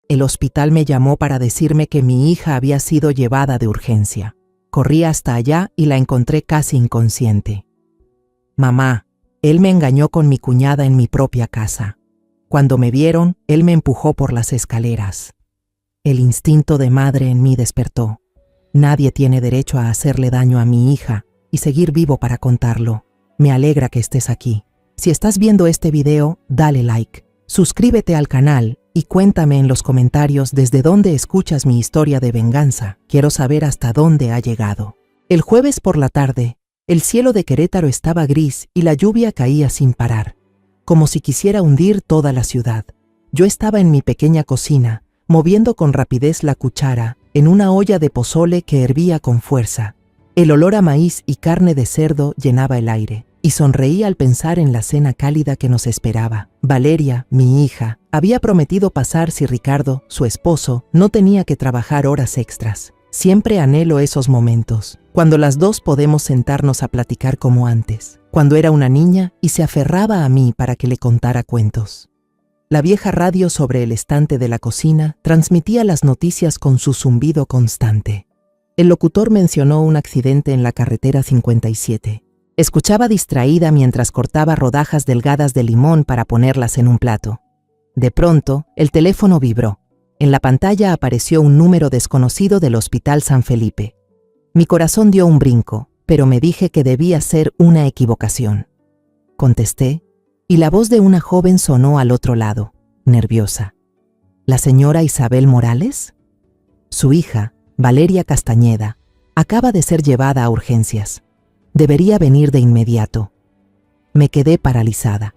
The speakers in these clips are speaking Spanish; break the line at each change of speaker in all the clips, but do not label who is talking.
El hospital me llamó para decirme que mi hija había sido llevada de urgencia. Corrí hasta allá y la encontré casi inconsciente. Mamá, él me engañó con mi cuñada en mi propia casa. Cuando me vieron, él me empujó por las escaleras. El instinto de madre en mí despertó. Nadie tiene derecho a hacerle daño a mi hija y seguir vivo para contarlo. Me alegra que estés aquí. Si estás viendo este video, dale like, suscríbete al canal y cuéntame en los comentarios desde dónde escuchas mi historia de venganza. Quiero saber hasta dónde ha llegado. El jueves por la tarde, el cielo de Querétaro estaba gris y la lluvia caía sin parar, como si quisiera hundir toda la ciudad. Yo estaba en mi pequeña cocina, moviendo con rapidez la cuchara en una olla de pozole que hervía con fuerza. El olor a maíz y carne de cerdo llenaba el aire, y sonreí al pensar en la cena cálida que nos esperaba. Valeria, mi hija, había prometido pasar si Ricardo, su esposo, no tenía que trabajar horas extras. Siempre anhelo esos momentos, cuando las dos podemos sentarnos a platicar como antes, cuando era una niña y se aferraba a mí para que le contara cuentos. La vieja radio sobre el estante de la cocina transmitía las noticias con su zumbido constante. El locutor mencionó un accidente en la carretera 57. Escuchaba distraída mientras cortaba rodajas delgadas de limón para ponerlas en un plato. De pronto, el teléfono vibró. En la pantalla apareció un número desconocido del Hospital San Felipe. Mi corazón dio un brinco, pero me dije que debía ser una equivocación. Contesté, y la voz de una joven sonó al otro lado, nerviosa. ¿La señora Isabel Morales? Su hija, Valeria Castañeda, acaba de ser llevada a urgencias. Debería venir de inmediato. Me quedé paralizada.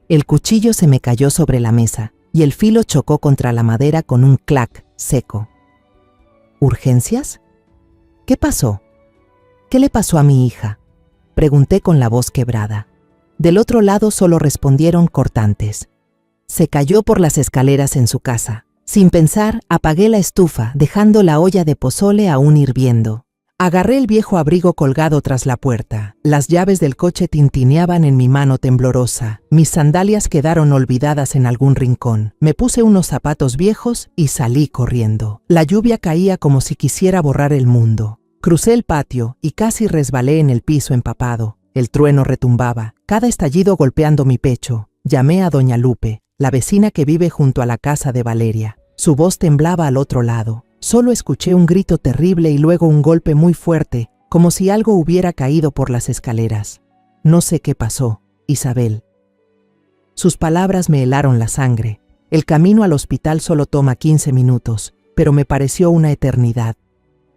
El cuchillo se me cayó sobre la mesa y el filo chocó contra la madera con un clac seco. ¿Urgencias? ¿Qué pasó? ¿Qué le pasó a mi hija? Pregunté con la voz quebrada. Del otro lado solo respondieron cortantes. Se cayó por las escaleras en su casa. Sin pensar, apagué la estufa, dejando la olla de pozole aún hirviendo. Agarré el viejo abrigo colgado tras la puerta. Las llaves del coche tintineaban en mi mano temblorosa. Mis sandalias quedaron olvidadas en algún rincón. Me puse unos zapatos viejos y salí corriendo. La lluvia caía como si quisiera borrar el mundo. Crucé el patio y casi resbalé en el piso empapado. El trueno retumbaba, cada estallido golpeando mi pecho. Llamé a doña Lupe, la vecina que vive junto a la casa de Valeria. Su voz temblaba al otro lado. Solo escuché un grito terrible y luego un golpe muy fuerte, como si algo hubiera caído por las escaleras. No sé qué pasó, Isabel. Sus palabras me helaron la sangre. El camino al hospital solo toma 15 minutos, pero me pareció una eternidad.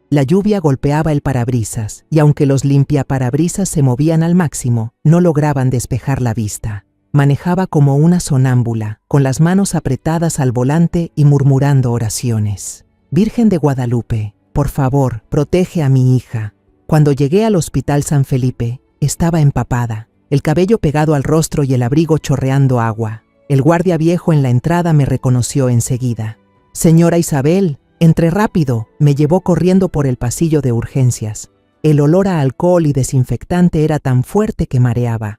La lluvia golpeaba el parabrisas, y aunque los limpiaparabrisas se movían al máximo, no lograban despejar la vista. Manejaba como una sonámbula, con las manos apretadas al volante y murmurando oraciones. Virgen de Guadalupe, por favor, protege a mi hija. Cuando llegué al Hospital San Felipe, estaba empapada, el cabello pegado al rostro y el abrigo chorreando agua. El guardia viejo en la entrada me reconoció enseguida. Señora Isabel, entre rápido, me llevó corriendo por el pasillo de urgencias. El olor a alcohol y desinfectante era tan fuerte que mareaba.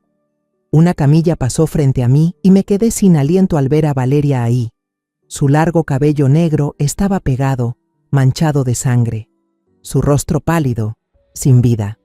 Una camilla pasó frente a mí y me quedé sin aliento al ver a Valeria ahí. Su largo cabello negro estaba pegado, manchado de sangre. Su rostro pálido, sin vida.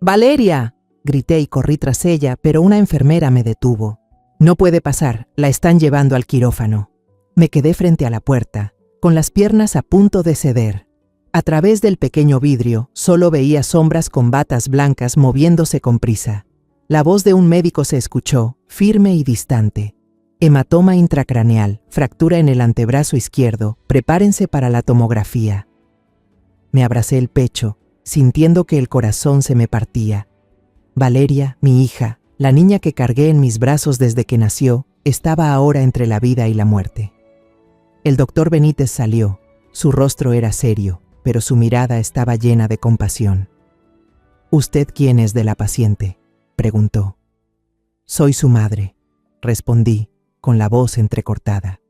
¡Valeria!, grité y corrí tras ella, pero una enfermera me detuvo. No puede pasar, la están llevando al quirófano. Me quedé frente a la puerta, con las piernas a punto de ceder. A través del pequeño vidrio, solo veía sombras con batas blancas moviéndose con prisa. La voz de un médico se escuchó, firme y distante. Hematoma intracraneal, fractura en el antebrazo izquierdo, prepárense para la tomografía. Me abracé el pecho, sintiendo que el corazón se me partía. Valeria, mi hija, la niña que cargué en mis brazos desde que nació, estaba ahora entre la vida y la muerte. El doctor Benítez salió. Su rostro era serio, pero su mirada estaba llena de compasión. ¿Usted quién es de la paciente?, preguntó. Soy su madre, respondí, con la voz entrecortada.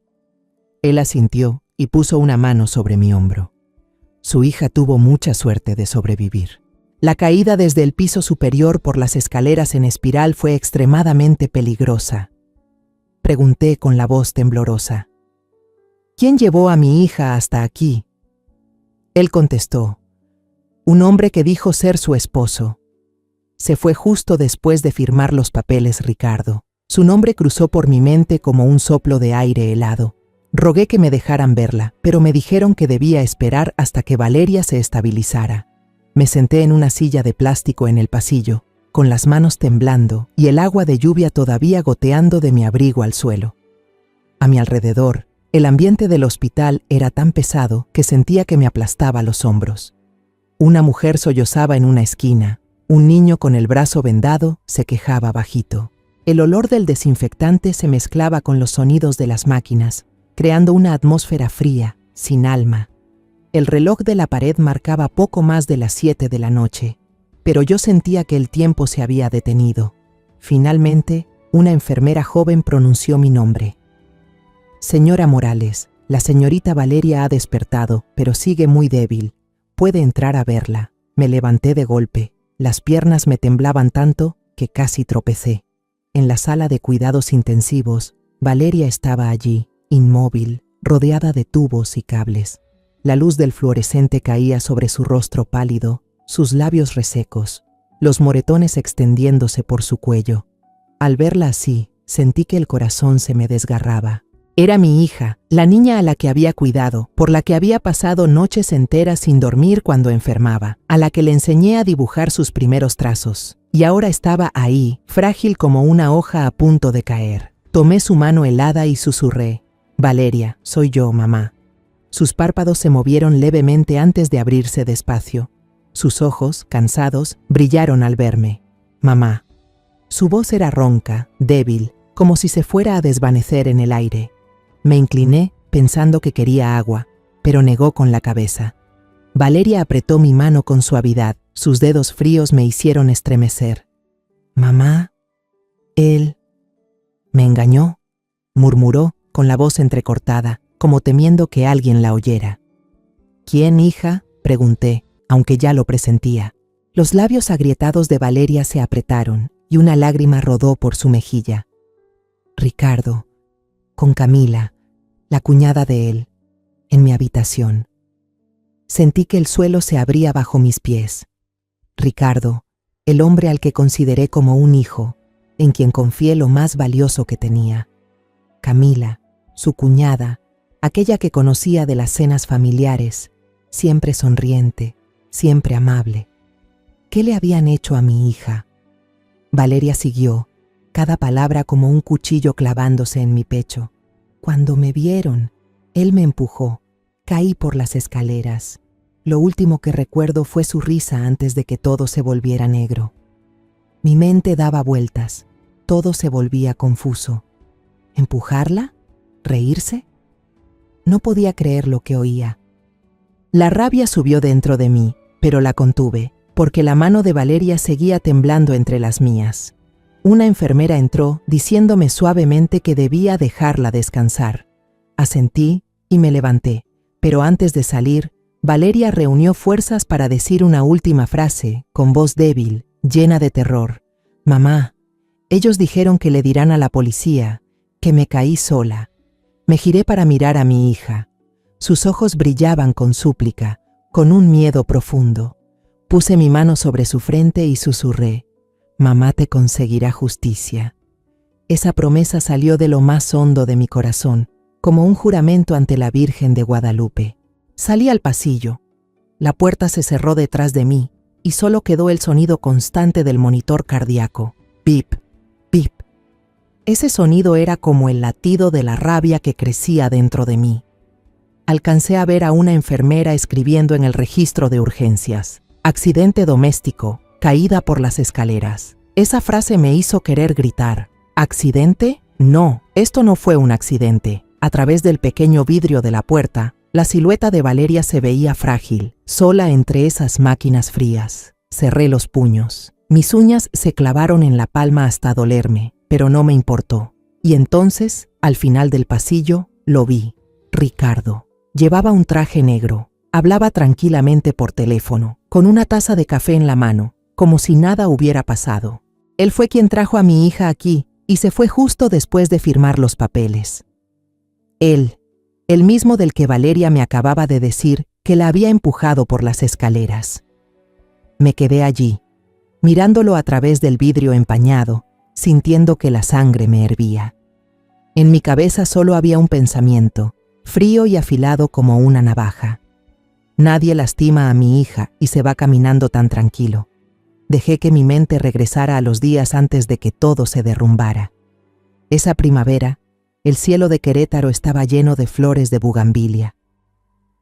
Él asintió y puso una mano sobre mi hombro. Su hija tuvo mucha suerte de sobrevivir. La caída desde el piso superior por las escaleras en espiral fue extremadamente peligrosa. Pregunté con la voz temblorosa. ¿Quién llevó a mi hija hasta aquí? Él contestó: un hombre que dijo ser su esposo. Se fue justo después de firmar los papeles, Ricardo. Su nombre cruzó por mi mente como un soplo de aire helado. Rogué que me dejaran verla, pero me dijeron que debía esperar hasta que Valeria se estabilizara. Me senté en una silla de plástico en el pasillo, con las manos temblando y el agua de lluvia todavía goteando de mi abrigo al suelo. A mi alrededor, el ambiente del hospital era tan pesado que sentía que me aplastaba los hombros. Una mujer sollozaba en una esquina. Un niño con el brazo vendado se quejaba bajito. El olor del desinfectante se mezclaba con los sonidos de las máquinas, creando una atmósfera fría, sin alma. El reloj de la pared marcaba poco más de las 7 de la noche, pero yo sentía que el tiempo se había detenido. Finalmente, una enfermera joven pronunció mi nombre. Señora Morales, la señorita Valeria ha despertado, pero sigue muy débil. ¿Puede entrar a verla? Me levanté de golpe. Las piernas me temblaban tanto que casi tropecé. En la sala de cuidados intensivos, Valeria estaba allí, inmóvil, rodeada de tubos y cables. La luz del fluorescente caía sobre su rostro pálido, sus labios resecos, los moretones extendiéndose por su cuello. Al verla así, sentí que el corazón se me desgarraba. Era mi hija, la niña a la que había cuidado, por la que había pasado noches enteras sin dormir cuando enfermaba, a la que le enseñé a dibujar sus primeros trazos. Y ahora estaba ahí, frágil como una hoja a punto de caer. Tomé su mano helada y susurré: Valeria, soy yo, mamá. Sus párpados se movieron levemente antes de abrirse despacio. Sus ojos, cansados, brillaron al verme. Mamá. Su voz era ronca, débil, como si se fuera a desvanecer en el aire. Me incliné pensando que quería agua, pero negó con la cabeza. Valeria apretó mi mano con suavidad. Sus dedos fríos me hicieron estremecer. Mamá, él me engañó, murmuró con la voz entrecortada, como temiendo que alguien la oyera. ¿Quién, hija?, pregunté, aunque ya lo presentía. Los labios agrietados de Valeria se apretaron y una lágrima rodó por su mejilla. Ricardo, con Camila, la cuñada de él, en mi habitación. Sentí que el suelo se abría bajo mis pies. Ricardo, el hombre al que consideré como un hijo, en quien confié lo más valioso que tenía. Camila, su cuñada, aquella que conocía de las cenas familiares, siempre sonriente, siempre amable. ¿Qué le habían hecho a mi hija? Valeria siguió, cada palabra como un cuchillo clavándose en mi pecho. Cuando me vieron, él me empujó. Caí por las escaleras. Lo último que recuerdo fue su risa antes de que todo se volviera negro. Mi mente daba vueltas. Todo se volvía confuso. ¿Empujarla? ¿Reírse? No podía creer lo que oía. La rabia subió dentro de mí, pero la contuve, porque la mano de Valeria seguía temblando entre las mías. Una enfermera entró, diciéndome suavemente que debía dejarla descansar. Asentí y me levanté, pero antes de salir, Valeria reunió fuerzas para decir una última frase, con voz débil, llena de terror. Mamá, ellos dijeron que le dirán a la policía, que me caí sola. Me giré para mirar a mi hija. Sus ojos brillaban con súplica, con un miedo profundo. Puse mi mano sobre su frente y susurré: Mamá te conseguirá justicia. Esa promesa salió de lo más hondo de mi corazón, como un juramento ante la Virgen de Guadalupe. Salí al pasillo. La puerta se cerró detrás de mí y solo quedó el sonido constante del monitor cardíaco. Pip, pip. Ese sonido era como el latido de la rabia que crecía dentro de mí. Alcancé a ver a una enfermera escribiendo en el registro de urgencias: accidente doméstico, caída por las escaleras. Esa frase me hizo querer gritar. ¿Accidente? No, esto no fue un accidente. A través del pequeño vidrio de la puerta, la silueta de Valeria se veía frágil, sola entre esas máquinas frías. Cerré los puños. Mis uñas se clavaron en la palma hasta dolerme, pero no me importó. Y entonces, al final del pasillo, lo vi. Ricardo. Llevaba un traje negro. Hablaba tranquilamente por teléfono, con una taza de café en la mano, como si nada hubiera pasado. Él fue quien trajo a mi hija aquí y se fue justo después de firmar los papeles. Él, el mismo del que Valeria me acababa de decir que la había empujado por las escaleras. Me quedé allí, mirándolo a través del vidrio empañado, sintiendo que la sangre me hervía. En mi cabeza solo había un pensamiento, frío y afilado como una navaja. Nadie lastima a mi hija y se va caminando tan tranquilo. Dejé que mi mente regresara a los días antes de que todo se derrumbara. Esa primavera, el cielo de Querétaro estaba lleno de flores de bugambilia.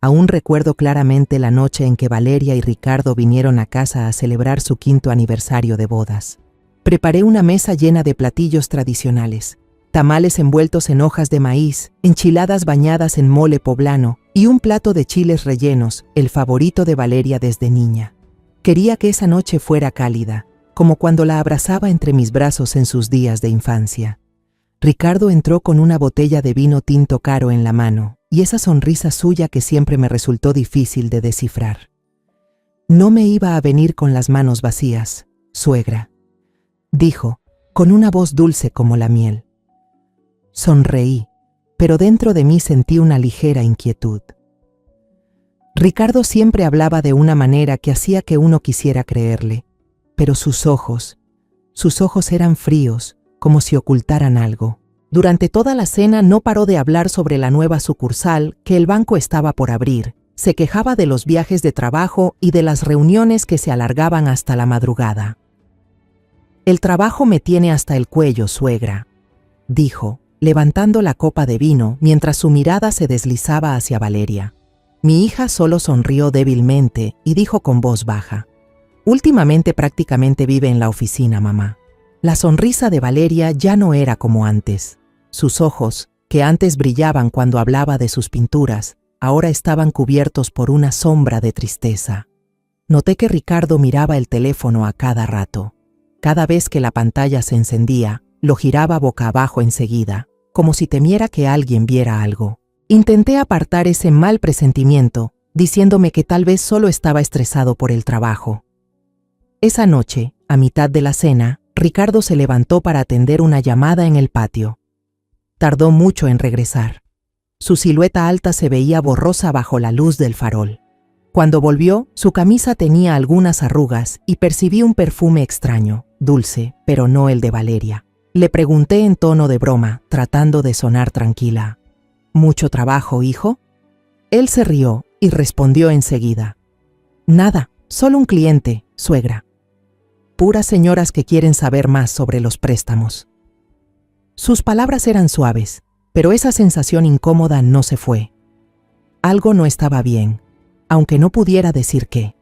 Aún recuerdo claramente la noche en que Valeria y Ricardo vinieron a casa a celebrar su 5º aniversario de bodas. Preparé una mesa llena de platillos tradicionales, tamales envueltos en hojas de maíz, enchiladas bañadas en mole poblano y un plato de chiles rellenos, el favorito de Valeria desde niña. Quería que esa noche fuera cálida, como cuando la abrazaba entre mis brazos en sus días de infancia. Ricardo entró con una botella de vino tinto caro en la mano y esa sonrisa suya que siempre me resultó difícil de descifrar. No me iba a venir con las manos vacías, suegra, dijo, con una voz dulce como la miel. Sonreí, pero dentro de mí sentí una ligera inquietud. Ricardo siempre hablaba de una manera que hacía que uno quisiera creerle, pero sus ojos eran fríos, como si ocultaran algo. Durante toda la cena no paró de hablar sobre la nueva sucursal que el banco estaba por abrir. Se quejaba de los viajes de trabajo y de las reuniones que se alargaban hasta la madrugada. El trabajo me tiene hasta el cuello, suegra, dijo, levantando la copa de vino mientras su mirada se deslizaba hacia Valeria. Mi hija solo sonrió débilmente y dijo con voz baja, últimamente prácticamente vive en la oficina, mamá. La sonrisa de Valeria ya no era como antes. Sus ojos, que antes brillaban cuando hablaba de sus pinturas, ahora estaban cubiertos por una sombra de tristeza. Noté que Ricardo miraba el teléfono a cada rato. Cada vez que la pantalla se encendía, lo giraba boca abajo enseguida, como si temiera que alguien viera algo. Intenté apartar ese mal presentimiento, diciéndome que tal vez solo estaba estresado por el trabajo. Esa noche, a mitad de la cena, Ricardo se levantó para atender una llamada en el patio. Tardó mucho en regresar. Su silueta alta se veía borrosa bajo la luz del farol. Cuando volvió, su camisa tenía algunas arrugas y percibí un perfume extraño, dulce, pero no el de Valeria. Le pregunté en tono de broma, tratando de sonar tranquila. ¿Mucho trabajo, hijo? Él se rió y respondió enseguida. Nada, solo un cliente, suegra. Puras señoras que quieren saber más sobre los préstamos. Sus palabras eran suaves, pero esa sensación incómoda no se fue. Algo no estaba bien, aunque no pudiera decir qué.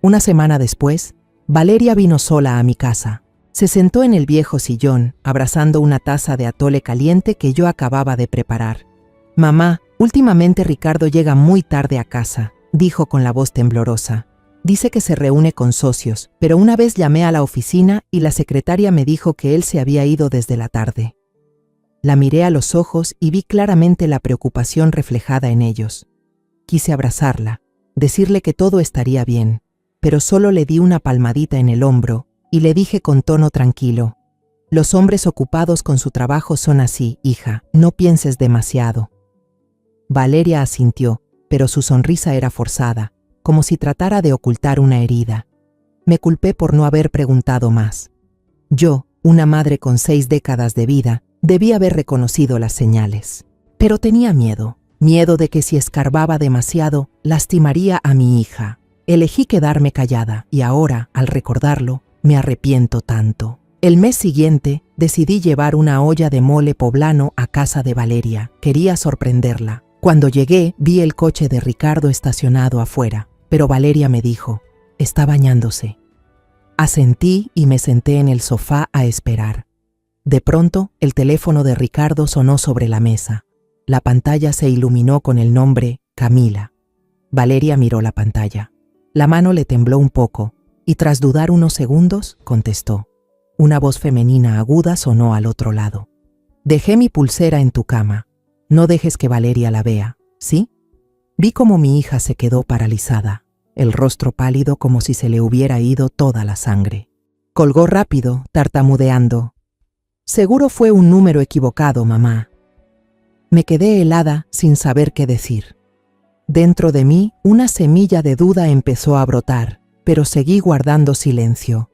Una semana después, Valeria vino sola a mi casa. Se sentó en el viejo sillón, abrazando una taza de atole caliente que yo acababa de preparar. Mamá, últimamente Ricardo llega muy tarde a casa, dijo con la voz temblorosa. Dice que se reúne con socios, pero una vez llamé a la oficina y la secretaria me dijo que él se había ido desde la tarde. La miré a los ojos y vi claramente la preocupación reflejada en ellos. Quise abrazarla, decirle que todo estaría bien, pero solo le di una palmadita en el hombro y le dije con tono tranquilo, los hombres ocupados con su trabajo son así, hija, no pienses demasiado. Valeria asintió, pero su sonrisa era forzada, como si tratara de ocultar una herida. Me culpé por no haber preguntado más. Yo, una madre con 6 décadas de vida, debí haber reconocido las señales. Pero tenía miedo de que si escarbaba demasiado, lastimaría a mi hija. Elegí quedarme callada y ahora, al recordarlo, me arrepiento tanto. El mes siguiente, decidí llevar una olla de mole poblano a casa de Valeria. Quería sorprenderla. Cuando llegué, vi el coche de Ricardo estacionado afuera. Pero Valeria me dijo, está bañándose. Asentí y me senté en el sofá a esperar. De pronto, el teléfono de Ricardo sonó sobre la mesa. La pantalla se iluminó con el nombre Camila. Valeria miró la pantalla. La mano le tembló un poco y tras dudar unos segundos, contestó. Una voz femenina aguda sonó al otro lado. Dejé mi pulsera en tu cama. No dejes que Valeria la vea, ¿sí? Vi cómo mi hija se quedó paralizada, el rostro pálido como si se le hubiera ido toda la sangre. Colgó rápido, tartamudeando. Seguro fue un número equivocado, mamá. Me quedé helada sin saber qué decir. Dentro de mí, una semilla de duda empezó a brotar, pero seguí guardando silencio.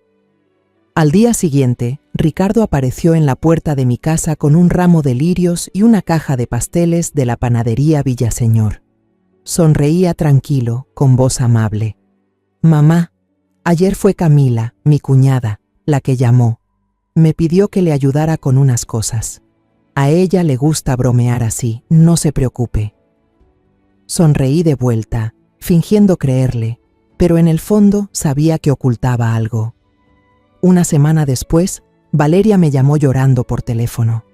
Al día siguiente, Ricardo apareció en la puerta de mi casa con un ramo de lirios y una caja de pasteles de la panadería Villaseñor. Sonreía tranquilo, con voz amable. «Mamá, ayer fue Camila, mi cuñada, la que llamó. Me pidió que le ayudara con unas cosas. A ella le gusta bromear así, no se preocupe». Sonreí de vuelta, fingiendo creerle, pero en el fondo sabía que ocultaba algo. Una semana después, Valeria me llamó llorando por teléfono.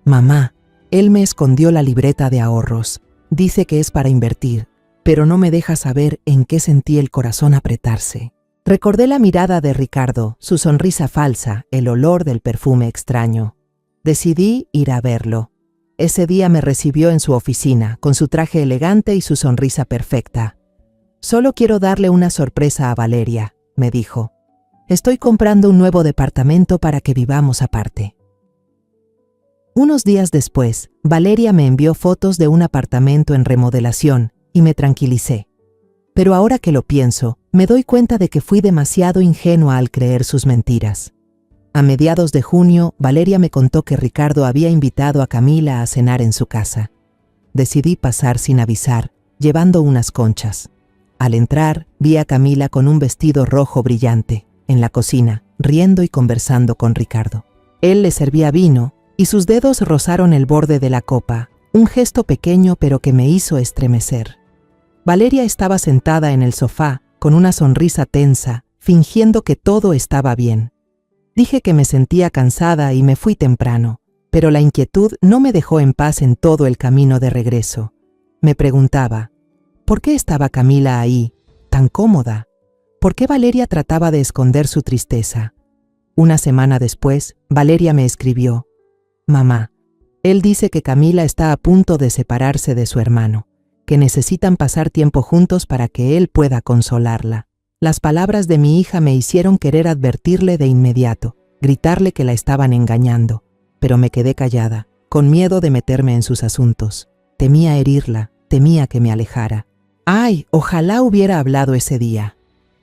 «Mamá, él me escondió la libreta de ahorros. Dice que es para invertir, pero no me deja saber en qué sentí el corazón apretarse». Recordé la mirada de Ricardo, su sonrisa falsa, el olor del perfume extraño. Decidí ir a verlo. Ese día me recibió en su oficina, con su traje elegante y su sonrisa perfecta. «Solo quiero darle una sorpresa a Valeria», me dijo. «Estoy comprando un nuevo departamento para que vivamos aparte». Unos días después, Valeria me envió fotos de un apartamento en remodelación y me tranquilicé. Pero ahora que lo pienso, me doy cuenta de que fui demasiado ingenua al creer sus mentiras. A mediados de junio, Valeria me contó que Ricardo había invitado a Camila a cenar en su casa. Decidí pasar sin avisar, llevando unas conchas. Al entrar, vi a Camila con un vestido rojo brillante, en la cocina, riendo y conversando con Ricardo. Él le servía vino y sus dedos rozaron el borde de la copa, un gesto pequeño pero que me hizo estremecer. Valeria estaba sentada en el sofá, con una sonrisa tensa, fingiendo que todo estaba bien. Dije que me sentía cansada y me fui temprano, pero la inquietud no me dejó en paz en todo el camino de regreso. Me preguntaba, ¿por qué estaba Camila ahí, tan cómoda? ¿Por qué Valeria trataba de esconder su tristeza? Una semana después, Valeria me escribió: «Mamá, él dice que Camila está a punto de separarse de su hermano, que necesitan pasar tiempo juntos para que él pueda consolarla». Las palabras de mi hija me hicieron querer advertirle de inmediato, gritarle que la estaban engañando, pero me quedé callada, con miedo de meterme en sus asuntos. Temía herirla, temía que me alejara. ¡Ay! Ojalá hubiera hablado ese día.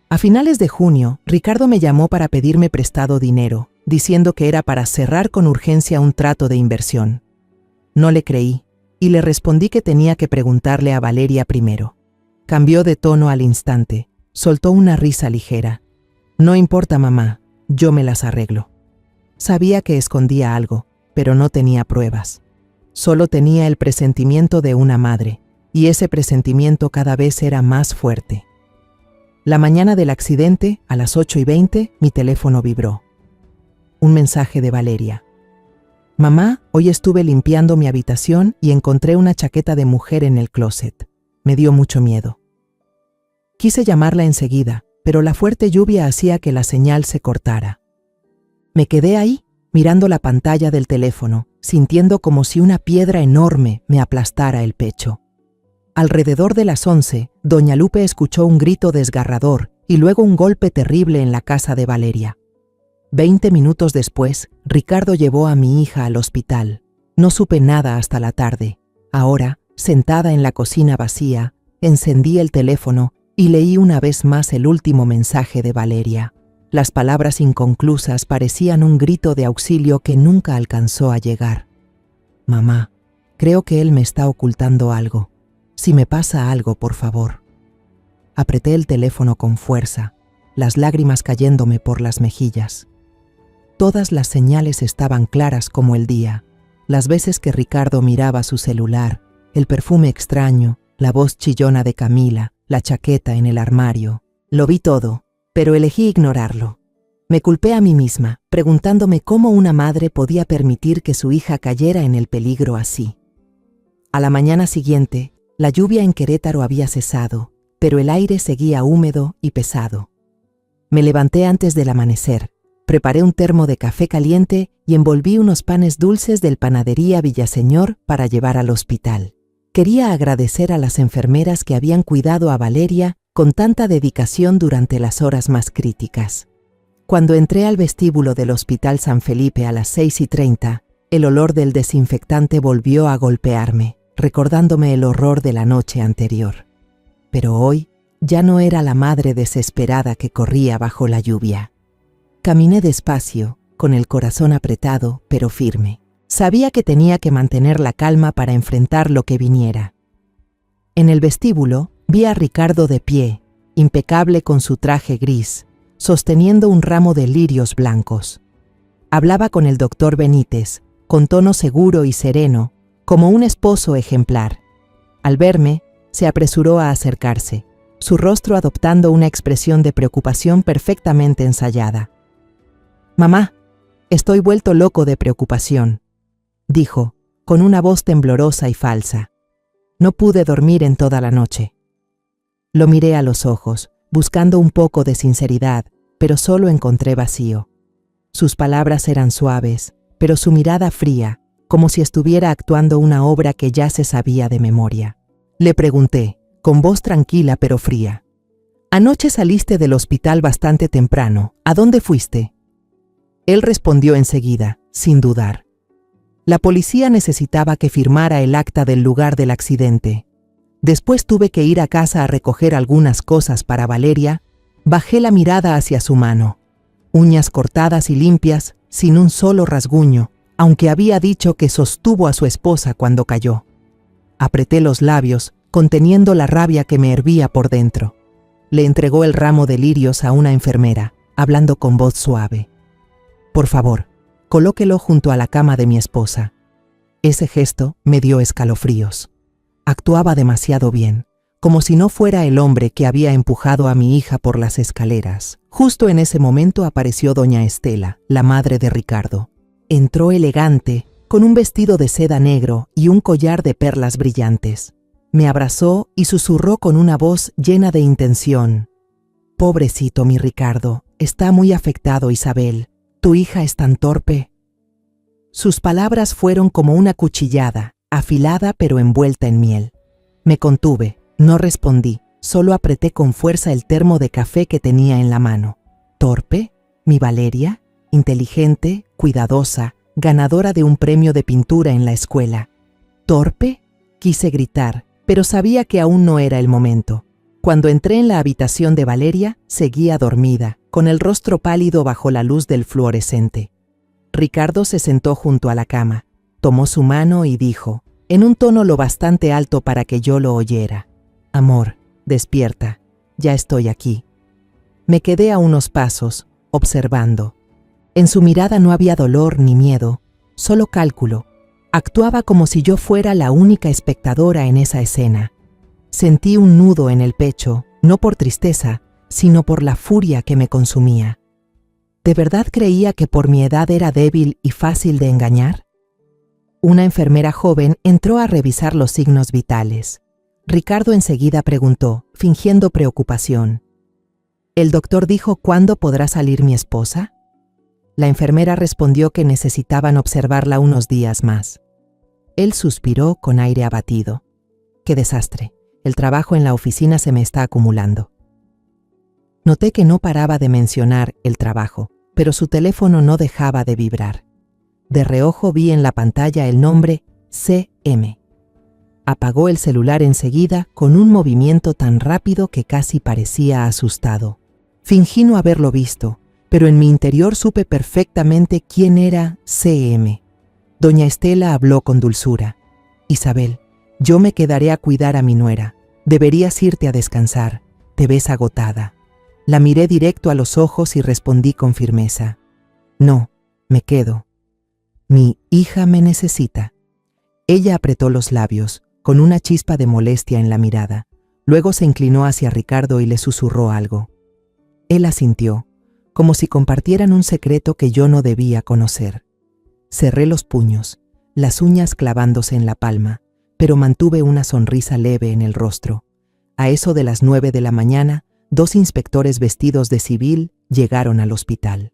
A finales de junio, Ricardo me llamó para pedirme prestado dinero, diciendo que era para cerrar con urgencia un trato de inversión. No le creí, y le respondí que tenía que preguntarle a Valeria primero. Cambió de tono al instante, soltó una risa ligera. «No importa, mamá, yo me las arreglo». Sabía que escondía algo, pero no tenía pruebas. Solo tenía el presentimiento de una madre, y ese presentimiento cada vez era más fuerte. La mañana del accidente, a las 8:20, mi teléfono vibró. Un mensaje de Valeria. «Mamá, hoy estuve limpiando mi habitación y encontré una chaqueta de mujer en el closet. Me dio mucho miedo». Quise llamarla enseguida, pero la fuerte lluvia hacía que la señal se cortara. Me quedé ahí, mirando la pantalla del teléfono, sintiendo como si una piedra enorme me aplastara el pecho. Alrededor de las 11, doña Lupe escuchó un grito desgarrador y luego un golpe terrible en la casa de Valeria. 20 minutos después, Ricardo llevó a mi hija al hospital. No supe nada hasta la tarde. Ahora, sentada en la cocina vacía, encendí el teléfono y leí una vez más el último mensaje de Valeria. Las palabras inconclusas parecían un grito de auxilio que nunca alcanzó a llegar. «Mamá, creo que él me está ocultando algo. Si me pasa algo, por favor». Apreté el teléfono con fuerza, las lágrimas cayéndome por las mejillas. Todas las señales estaban claras como el día. Las veces que Ricardo miraba su celular, el perfume extraño, la voz chillona de Camila, la chaqueta en el armario. Lo vi todo, pero elegí ignorarlo. Me culpé a mí misma, preguntándome cómo una madre podía permitir que su hija cayera en el peligro así. A la mañana siguiente, la lluvia en Querétaro había cesado, pero el aire seguía húmedo y pesado. Me levanté antes del amanecer, preparé un termo de café caliente y envolví unos panes dulces del panadería Villaseñor para llevar al hospital. Quería agradecer a las enfermeras que habían cuidado a Valeria con tanta dedicación durante las horas más críticas. Cuando entré al vestíbulo del Hospital San Felipe a las 6:30, El olor del desinfectante volvió a golpearme, recordándome el horror de la noche anterior. Pero hoy ya no era la madre desesperada que corría bajo la lluvia. Caminé despacio, con el corazón apretado, pero firme. Sabía que tenía que mantener la calma para enfrentar lo que viniera. En el vestíbulo vi a Ricardo de pie, impecable con su traje gris, sosteniendo un ramo de lirios blancos. Hablaba con el doctor Benítez, con tono seguro y sereno, como un esposo ejemplar. Al verme, se apresuró a acercarse, su rostro adoptando una expresión de preocupación perfectamente ensayada. «Mamá, estoy vuelto loco de preocupación», dijo, con una voz temblorosa y falsa. «No pude dormir en toda la noche». Lo miré a los ojos, buscando un poco de sinceridad, pero solo encontré vacío. Sus palabras eran suaves, pero su mirada fría, como si estuviera actuando una obra que ya se sabía de memoria. Le pregunté, con voz tranquila pero fría: «Anoche saliste del hospital bastante temprano. ¿A dónde fuiste?» Él respondió enseguida, sin dudar. La policía necesitaba que firmara el acta del lugar del accidente. Después tuve que ir a casa a recoger algunas cosas para Valeria. Bajé la mirada hacia su mano. Uñas cortadas y limpias, sin un solo rasguño, aunque había dicho que sostuvo a su esposa cuando cayó. Apreté los labios, conteniendo la rabia que me hervía por dentro. Le entregó el ramo de lirios a una enfermera, hablando con voz suave. «Por favor, colóquelo junto a la cama de mi esposa». Ese gesto me dio escalofríos. Actuaba demasiado bien, como si no fuera el hombre que había empujado a mi hija por las escaleras. Justo en ese momento apareció doña Estela, la madre de Ricardo. Entró elegante, con un vestido de seda negro y un collar de perlas brillantes. Me abrazó y susurró con una voz llena de intención: «Pobrecito mi Ricardo, está muy afectado Isabel. Tu hija es tan torpe». Sus palabras fueron como una cuchillada, afilada pero envuelta en miel. Me contuve, no respondí, solo apreté con fuerza el termo de café que tenía en la mano. ¿Torpe? ¿Mi Valeria? Inteligente, cuidadosa, ganadora de un premio de pintura en la escuela. ¿Torpe? Quise gritar, pero sabía que aún no era el momento. Cuando entré en la habitación de Valeria, seguía dormida, con el rostro pálido bajo la luz del fluorescente. Ricardo se sentó junto a la cama, tomó su mano y dijo, en un tono lo bastante alto para que yo lo oyera: «Amor, despierta, ya estoy aquí». Me quedé a unos pasos, observando. En su mirada no había dolor ni miedo, solo cálculo. Actuaba como si yo fuera la única espectadora en esa escena. Sentí un nudo en el pecho, no por tristeza, sino por la furia que me consumía. ¿De verdad creía que por mi edad era débil y fácil de engañar? Una enfermera joven entró a revisar los signos vitales. Ricardo enseguida preguntó, fingiendo preocupación: «¿El doctor dijo cuándo podrá salir mi esposa?» La enfermera respondió que necesitaban observarla unos días más. Él suspiró con aire abatido. «Qué desastre. El trabajo en la oficina se me está acumulando». Noté que no paraba de mencionar el trabajo, pero su teléfono no dejaba de vibrar. De reojo vi en la pantalla el nombre CM. Apagó el celular enseguida con un movimiento tan rápido que casi parecía asustado. Fingí no haberlo visto, pero en mi interior supe perfectamente quién era CM. Doña Estela habló con dulzura. «Isabel, yo me quedaré a cuidar a mi nuera. Deberías irte a descansar. Te ves agotada». La miré directo a los ojos y respondí con firmeza: «No, me quedo. Mi hija me necesita». Ella apretó los labios, con una chispa de molestia en la mirada. Luego se inclinó hacia Ricardo y le susurró algo. Él asintió, como si compartieran un secreto que yo no debía conocer. Cerré los puños, las uñas clavándose en la palma, pero mantuve una sonrisa leve en el rostro. A eso de las 9 de la mañana, 2 inspectores vestidos de civil llegaron al hospital.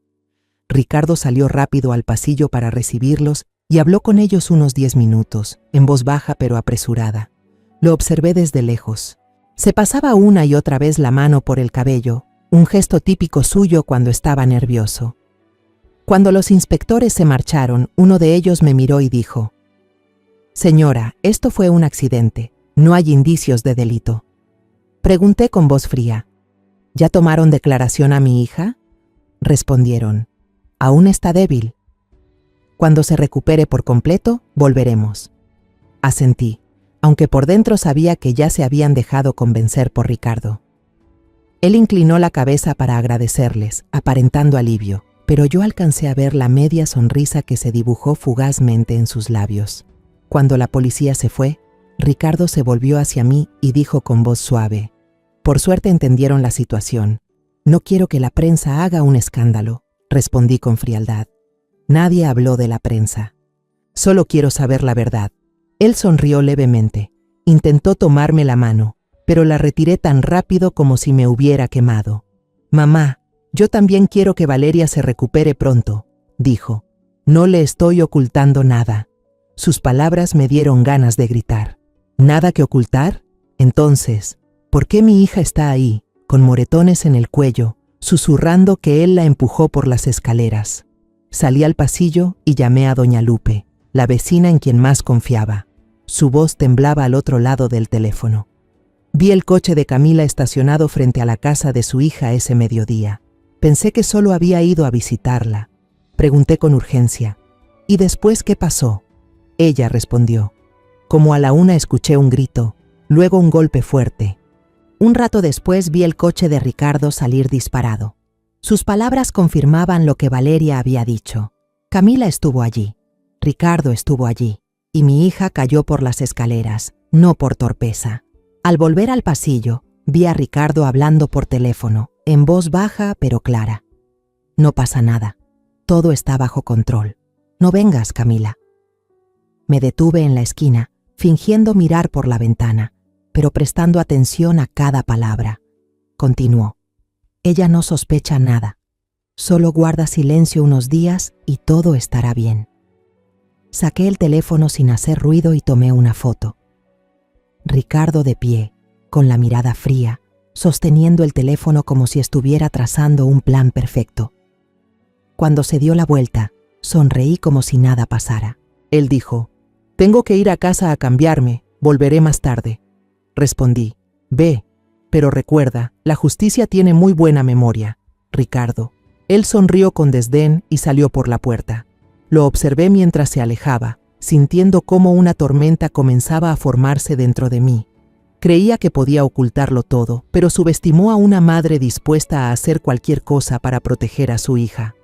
Ricardo salió rápido al pasillo para recibirlos y habló con ellos unos 10 minutos, en voz baja pero apresurada. Lo observé desde lejos. Se pasaba una y otra vez la mano por el cabello, un gesto típico suyo cuando estaba nervioso. Cuando los inspectores se marcharon, uno de ellos me miró y dijo: «Señora, esto fue un accidente, no hay indicios de delito». Pregunté con voz fría: «¿Ya tomaron declaración a mi hija?». Respondieron: «Aún está débil. Cuando se recupere por completo, volveremos». Asentí, aunque por dentro sabía que ya se habían dejado convencer por Ricardo. Él inclinó la cabeza para agradecerles, aparentando alivio, pero yo alcancé a ver la media sonrisa que se dibujó fugazmente en sus labios. Cuando la policía se fue, Ricardo se volvió hacia mí y dijo con voz suave: «Por suerte entendieron la situación. No quiero que la prensa haga un escándalo», respondí con frialdad. «Nadie habló de la prensa. Solo quiero saber la verdad». Él sonrió levemente. Intentó tomarme la mano, pero la retiré tan rápido como si me hubiera quemado. «Mamá, yo también quiero que Valeria se recupere pronto», dijo. «No le estoy ocultando nada». Sus palabras me dieron ganas de gritar. ¿Nada que ocultar? Entonces, ¿por qué mi hija está ahí, con moretones en el cuello, susurrando que él la empujó por las escaleras? Salí al pasillo y llamé a doña Lupe, la vecina en quien más confiaba. Su voz temblaba al otro lado del teléfono. Vi el coche de Camila estacionado frente a la casa de su hija ese mediodía. Pensé que solo había ido a visitarla. Pregunté con urgencia: «¿Y después qué pasó?». Ella respondió: «Como a la 1 escuché un grito, luego un golpe fuerte». Un rato después vi el coche de Ricardo salir disparado. Sus palabras confirmaban lo que Valeria había dicho. Camila estuvo allí, Ricardo estuvo allí, y mi hija cayó por las escaleras, no por torpeza. Al volver al pasillo, vi a Ricardo hablando por teléfono, en voz baja pero clara. «No pasa nada. Todo está bajo control. No vengas, Camila». Me detuve en la esquina, fingiendo mirar por la ventana, pero prestando atención a cada palabra. Continuó: «Ella no sospecha nada. Solo guarda silencio unos días y todo estará bien». Saqué el teléfono sin hacer ruido y tomé una foto. Ricardo de pie, con la mirada fría, sosteniendo el teléfono como si estuviera trazando un plan perfecto. Cuando se dio la vuelta, sonreí como si nada pasara. Él dijo: «Tengo que ir a casa a cambiarme, volveré más tarde». Respondí: «Ve, pero recuerda, la justicia tiene muy buena memoria, Ricardo». Él sonrió con desdén y salió por la puerta. Lo observé mientras se alejaba, sintiendo cómo una tormenta comenzaba a formarse dentro de mí. Creía que podía ocultarlo todo, pero subestimó a una madre dispuesta a hacer cualquier cosa para proteger a su hija.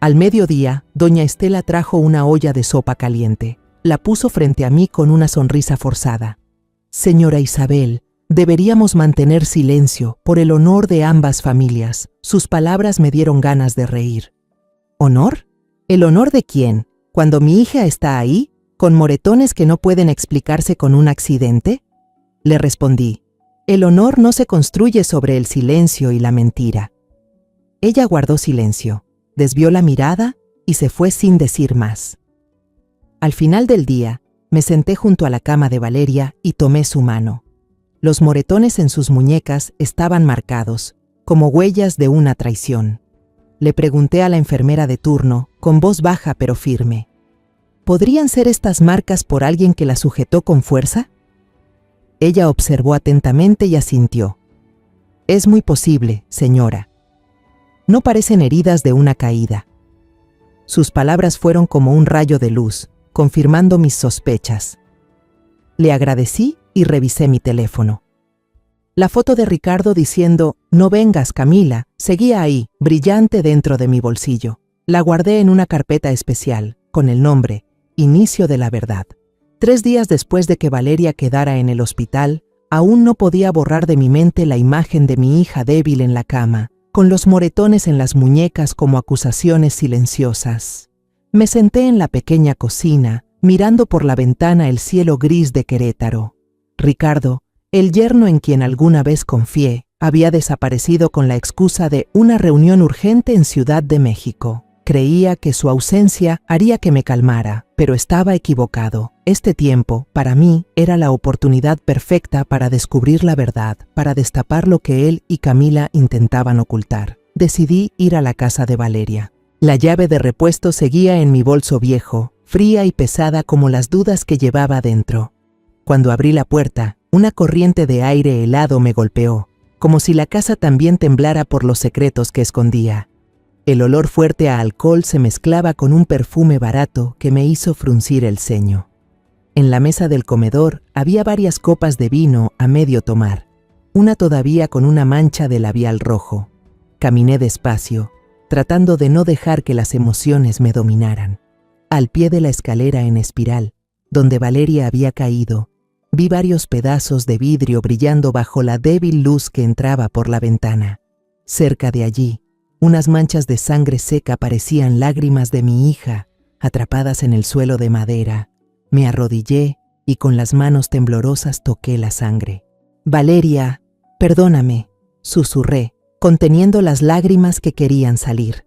Al mediodía, doña Estela trajo una olla de sopa caliente. La puso frente a mí con una sonrisa forzada. «Señora Isabel, deberíamos mantener silencio por el honor de ambas familias». Sus palabras me dieron ganas de reír. ¿Honor? ¿El honor de quién? ¿Cuando mi hija está ahí, con moretones que no pueden explicarse con un accidente? Le respondí: «El honor no se construye sobre el silencio y la mentira». Ella guardó silencio, desvió la mirada y se fue sin decir más. Al final del día, me senté junto a la cama de Valeria y tomé su mano. Los moretones en sus muñecas estaban marcados, como huellas de una traición. Le pregunté a la enfermera de turno, con voz baja pero firme: ¿podrían ser estas marcas por alguien que la sujetó con fuerza? Ella observó atentamente y asintió. «Es muy posible, señora. No parecen heridas de una caída». Sus palabras fueron como un rayo de luz, confirmando mis sospechas. Le agradecí y revisé mi teléfono. La foto de Ricardo diciendo «No vengas, Camila», seguía ahí, brillante dentro de mi bolsillo. La guardé en una carpeta especial, con el nombre «Inicio de la verdad». 3 días después de que Valeria quedara en el hospital, aún no podía borrar de mi mente la imagen de mi hija débil en la cama, con los moretones en las muñecas como acusaciones silenciosas. Me senté en la pequeña cocina, mirando por la ventana el cielo gris de Querétaro. Ricardo, el yerno en quien alguna vez confié, había desaparecido con la excusa de una reunión urgente en Ciudad de México. Creía que su ausencia haría que me calmara, pero estaba equivocado. Este tiempo, para mí, era la oportunidad perfecta para descubrir la verdad, para destapar lo que él y Camila intentaban ocultar. Decidí ir a la casa de Valeria. La llave de repuesto seguía en mi bolso viejo, fría y pesada como las dudas que llevaba dentro. Cuando abrí la puerta, una corriente de aire helado me golpeó, como si la casa también temblara por los secretos que escondía. El olor fuerte a alcohol se mezclaba con un perfume barato que me hizo fruncir el ceño. En la mesa del comedor había varias copas de vino a medio tomar, una todavía con una mancha de labial rojo. Caminé despacio, tratando de no dejar que las emociones me dominaran. Al pie de la escalera en espiral, donde Valeria había caído, vi varios pedazos de vidrio brillando bajo la débil luz que entraba por la ventana. Cerca de allí, unas manchas de sangre seca parecían lágrimas de mi hija, atrapadas en el suelo de madera. Me arrodillé y con las manos temblorosas toqué la sangre. «Valeria, perdóname», susurré, conteniendo las lágrimas que querían salir.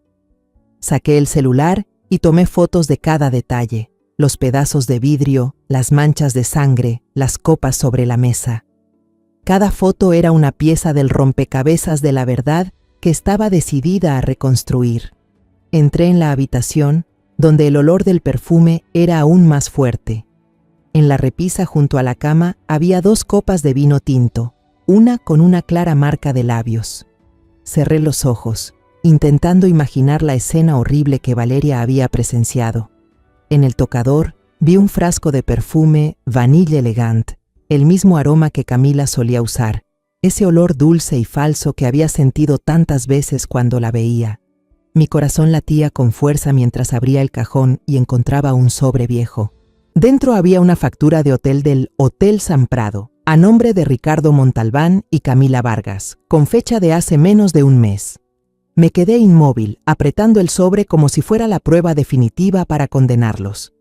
Saqué el celular y tomé fotos de cada detalle, los pedazos de vidrio, las manchas de sangre, las copas sobre la mesa. Cada foto era una pieza del rompecabezas de la verdad que estaba decidida a reconstruir. Entré en la habitación, donde el olor del perfume era aún más fuerte. En la repisa junto a la cama había 2 copas de vino tinto, una con una clara marca de labios. Cerré los ojos, intentando imaginar la escena horrible que Valeria había presenciado. En el tocador vi un frasco de perfume Vanille Elegant, el mismo aroma que Camila solía usar, ese olor dulce y falso que había sentido tantas veces cuando la veía. Mi corazón latía con fuerza mientras abría el cajón y encontraba un sobre viejo. Dentro había una factura de hotel del Hotel San Prado, a nombre de Ricardo Montalbán y Camila Vargas, con fecha de hace menos de un mes. Me quedé inmóvil, apretando el sobre como si fuera la prueba definitiva para condenarlos.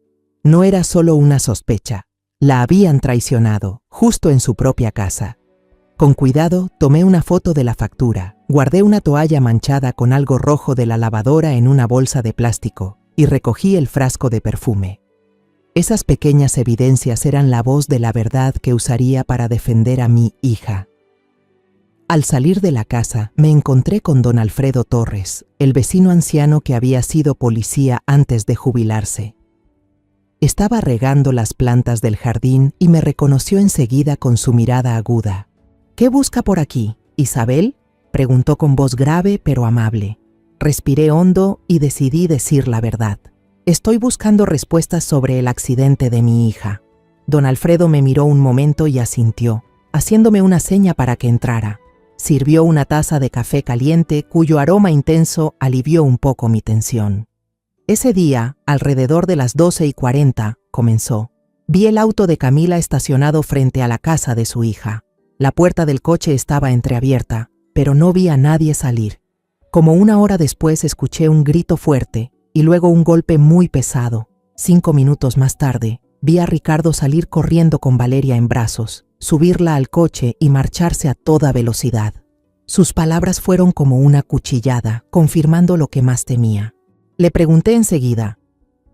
No era solo una sospecha, la habían traicionado, justo en su propia casa. Con cuidado, tomé una foto de la factura, guardé una toalla manchada con algo rojo de la lavadora en una bolsa de plástico y recogí el frasco de perfume. Esas pequeñas evidencias eran la voz de la verdad que usaría para defender a mi hija. Al salir de la casa, me encontré con don Alfredo Torres, el vecino anciano que había sido policía antes de jubilarse. Estaba regando las plantas del jardín y me reconoció enseguida con su mirada aguda. «¿Qué busca por aquí, Isabel?», preguntó con voz grave pero amable. Respiré hondo y decidí decir la verdad. «Estoy buscando respuestas sobre el accidente de mi hija». Don Alfredo me miró un momento y asintió, haciéndome una seña para que entrara. Sirvió una taza de café caliente cuyo aroma intenso alivió un poco mi tensión. Ese día, alrededor de las 12:40, comenzó. Vi el auto de Camila estacionado frente a la casa de su hija. La puerta del coche estaba entreabierta, pero no vi a nadie salir. Como 1 hora después escuché un grito fuerte y luego un golpe muy pesado. 5 minutos más tarde, vi a Ricardo salir corriendo con Valeria en brazos, subirla al coche y marcharse a toda velocidad. Sus palabras fueron como una cuchillada, confirmando lo que más temía. Le pregunté enseguida,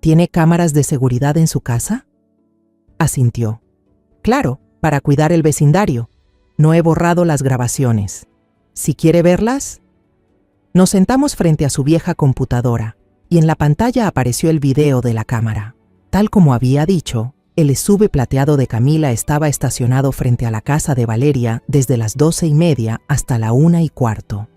¿tiene cámaras de seguridad en su casa? Asintió. Claro, para cuidar el vecindario. No he borrado las grabaciones. ¿Si quiere verlas? Nos sentamos frente a su vieja computadora y en la pantalla apareció el video de la cámara. Tal como había dicho, el SUV plateado de Camila estaba estacionado frente a la casa de Valeria desde las 12:30 hasta la 1:15.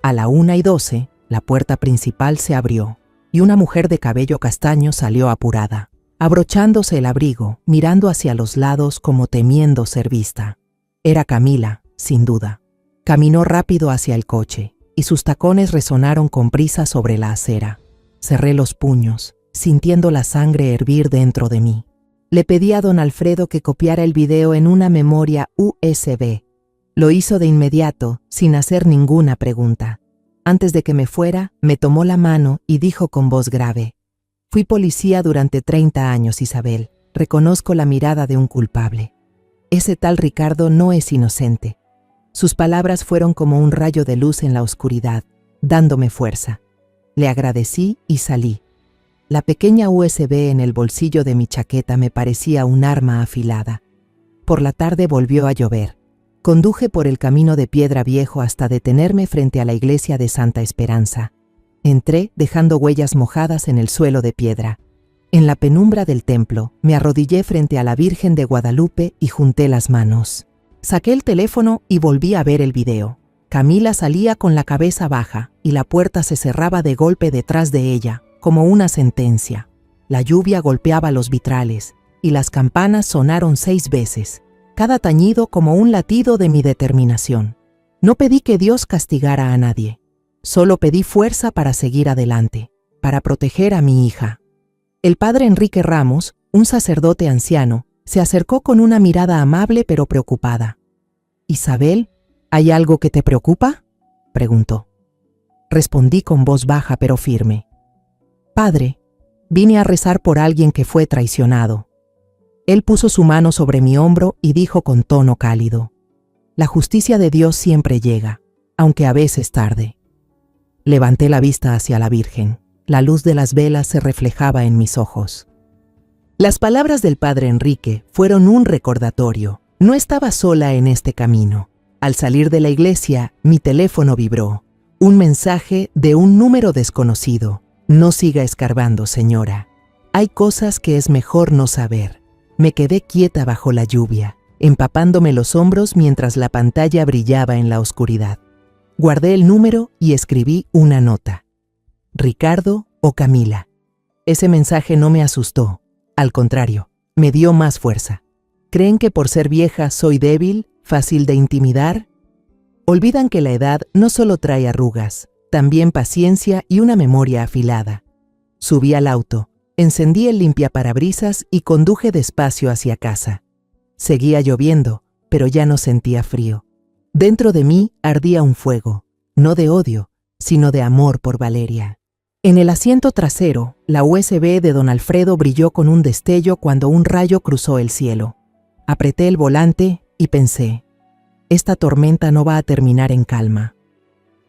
A la 1:12, la puerta principal se abrió y una mujer de cabello castaño salió apurada, abrochándose el abrigo, mirando hacia los lados como temiendo ser vista. Era Camila, sin duda. Caminó rápido hacia el coche y sus tacones resonaron con prisa sobre la acera. Cerré los puños, sintiendo la sangre hervir dentro de mí. Le pedí a don Alfredo que copiara el video en una memoria USB. Lo hizo de inmediato, sin hacer ninguna pregunta. Antes de que me fuera, me tomó la mano y dijo con voz grave: «Fui policía durante 30 años, Isabel. Reconozco la mirada de un culpable. Ese tal Ricardo no es inocente». Sus palabras fueron como un rayo de luz en la oscuridad, dándome fuerza. Le agradecí y salí. La pequeña USB en el bolsillo de mi chaqueta me parecía un arma afilada. Por la tarde volvió a llover. Conduje por el camino de piedra viejo hasta detenerme frente a la iglesia de Santa Esperanza. Entré, dejando huellas mojadas en el suelo de piedra. En la penumbra del templo, me arrodillé frente a la Virgen de Guadalupe y junté las manos. Saqué el teléfono y volví a ver el video. Camila salía con la cabeza baja y la puerta se cerraba de golpe detrás de ella, como una sentencia. La lluvia golpeaba los vitrales y las campanas sonaron 6 veces, cada tañido como un latido de mi determinación. No pedí que Dios castigara a nadie, solo pedí fuerza para seguir adelante, para proteger a mi hija. El padre Enrique Ramos, un sacerdote anciano, se acercó con una mirada amable pero preocupada. «Isabel, ¿hay algo que te preocupa?», preguntó. Respondí con voz baja pero firme. «Padre, vine a rezar por alguien que fue traicionado». Él puso su mano sobre mi hombro y dijo con tono cálido: «La justicia de Dios siempre llega, aunque a veces tarde». Levanté la vista hacia la Virgen. La luz de las velas se reflejaba en mis ojos. Las palabras del padre Enrique fueron un recordatorio. No estaba sola en este camino. Al salir de la iglesia, mi teléfono vibró. Un mensaje de un número desconocido. «No siga escarbando, señora. Hay cosas que es mejor no saber». Me quedé quieta bajo la lluvia, empapándome los hombros mientras la pantalla brillaba en la oscuridad. Guardé el número y escribí una nota. «Ricardo o Camila». Ese mensaje no me asustó. Al contrario, me dio más fuerza. ¿Creen que por ser vieja soy débil, fácil de intimidar? Olvidan que la edad no solo trae arrugas, también paciencia y una memoria afilada. Subí al auto, encendí el limpiaparabrisas y conduje despacio hacia casa. Seguía lloviendo, pero ya no sentía frío. Dentro de mí ardía un fuego, no de odio, sino de amor por Valeria. En el asiento trasero, la USB de don Alfredo brilló con un destello cuando un rayo cruzó el cielo. Apreté el volante y pensé: esta tormenta no va a terminar en calma.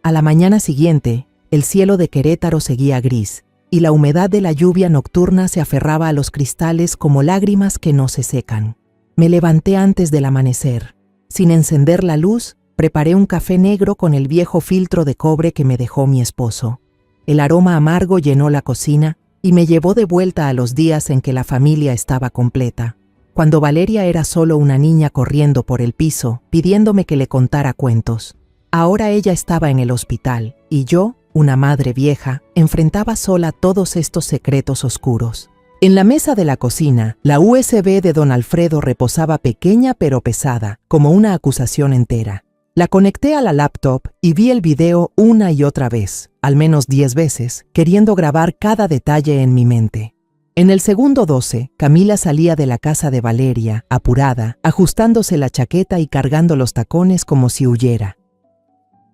A la mañana siguiente, el cielo de Querétaro seguía gris, y la humedad de la lluvia nocturna se aferraba a los cristales como lágrimas que no se secan. Me levanté antes del amanecer. Sin encender la luz, preparé un café negro con el viejo filtro de cobre que me dejó mi esposo. El aroma amargo llenó la cocina y me llevó de vuelta a los días en que la familia estaba completa, cuando Valeria era solo una niña corriendo por el piso, pidiéndome que le contara cuentos. Ahora ella estaba en el hospital y yo, una madre vieja, enfrentaba sola todos estos secretos oscuros. En la mesa de la cocina, la USB de don Alfredo reposaba pequeña pero pesada, como una acusación entera. La conecté a la laptop y vi el video una y otra vez, al menos 10 veces, queriendo grabar cada detalle en mi mente. En el segundo 12, Camila salía de la casa de Valeria, apurada, ajustándose la chaqueta y cargando los tacones como si huyera.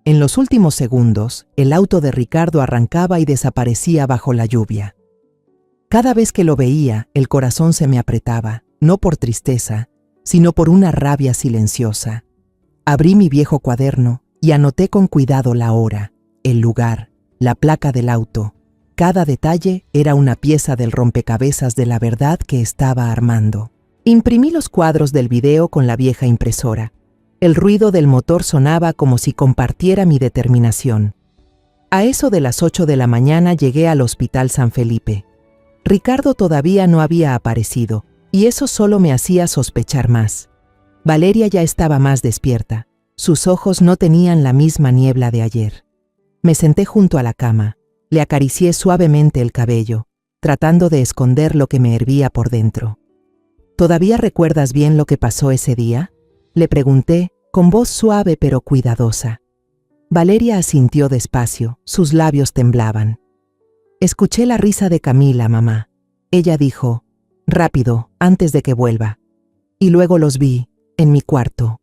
En los últimos segundos, el auto de Ricardo arrancaba y desaparecía bajo la lluvia. Cada vez que lo veía, el corazón se me apretaba, no por tristeza, sino por una rabia silenciosa. Abrí mi viejo cuaderno y anoté con cuidado la hora, el lugar, la placa del auto. Cada detalle era una pieza del rompecabezas de la verdad que estaba armando. Imprimí los cuadros del video con la vieja impresora. El ruido del motor sonaba como si compartiera mi determinación. A eso de las 8 de la mañana llegué al Hospital San Felipe. Ricardo todavía no había aparecido, y eso solo me hacía sospechar más. Valeria ya estaba más despierta. Sus ojos no tenían la misma niebla de ayer. Me senté junto a la cama. Le acaricié suavemente el cabello, tratando de esconder lo que me hervía por dentro. ¿Todavía recuerdas bien lo que pasó ese día?, le pregunté, con voz suave pero cuidadosa. Valeria asintió despacio, sus labios temblaban. Escuché la risa de Camila, mamá. Ella dijo: «Rápido, antes de que vuelva». Y luego los vi, en mi cuarto.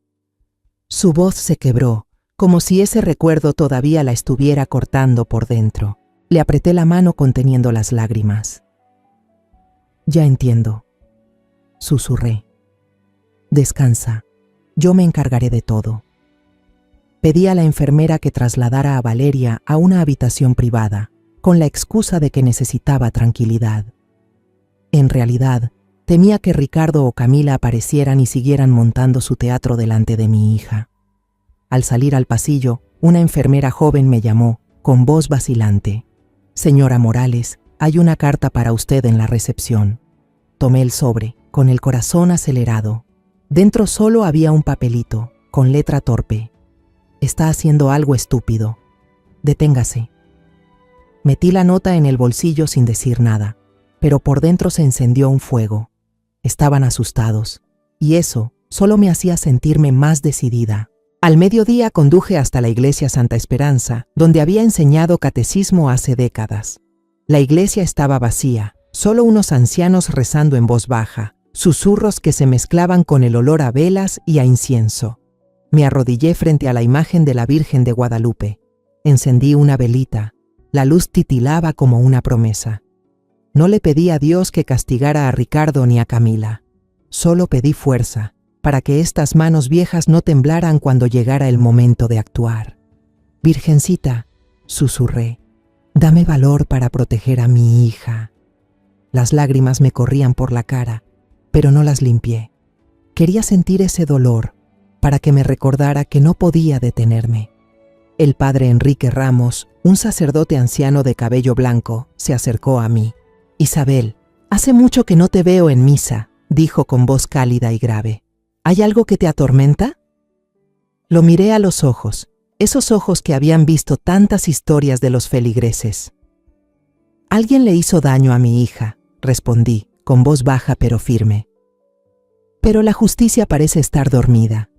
Su voz se quebró, como si ese recuerdo todavía la estuviera cortando por dentro. Le apreté la mano conteniendo las lágrimas. «Ya entiendo», susurré. «Descansa. Yo me encargaré de todo». Pedí a la enfermera que trasladara a Valeria a una habitación privada, con la excusa de que necesitaba tranquilidad. En realidad, temía que Ricardo o Camila aparecieran y siguieran montando su teatro delante de mi hija. Al salir al pasillo, una enfermera joven me llamó, con voz vacilante. Señora Morales, hay una carta para usted en la recepción. Tomé el sobre, con el corazón acelerado. Dentro solo había un papelito, con letra torpe. Está haciendo algo estúpido. Deténgase. Metí la nota en el bolsillo sin decir nada, pero por dentro se encendió un fuego. Estaban asustados, y eso solo me hacía sentirme más decidida. Al mediodía conduje hasta la iglesia Santa Esperanza, donde había enseñado catecismo hace décadas. La iglesia estaba vacía, solo unos ancianos rezando en voz baja, susurros que se mezclaban con el olor a velas y a incienso. Me arrodillé frente a la imagen de la Virgen de Guadalupe. Encendí una velita. La luz titilaba como una promesa. No le pedí a Dios que castigara a Ricardo ni a Camila. Solo pedí fuerza, para que estas manos viejas no temblaran cuando llegara el momento de actuar. Virgencita, susurré, dame valor para proteger a mi hija. Las lágrimas me corrían por la cara, pero no las limpié. Quería sentir ese dolor, para que me recordara que no podía detenerme. El padre Enrique Ramos, un sacerdote anciano de cabello blanco, se acercó a mí. Isabel, hace mucho que no te veo en misa, dijo con voz cálida y grave. ¿Hay algo que te atormenta? Lo miré a los ojos, esos ojos que habían visto tantas historias de los feligreses. Alguien le hizo daño a mi hija, respondí, con voz baja pero firme. Pero la justicia parece estar dormida.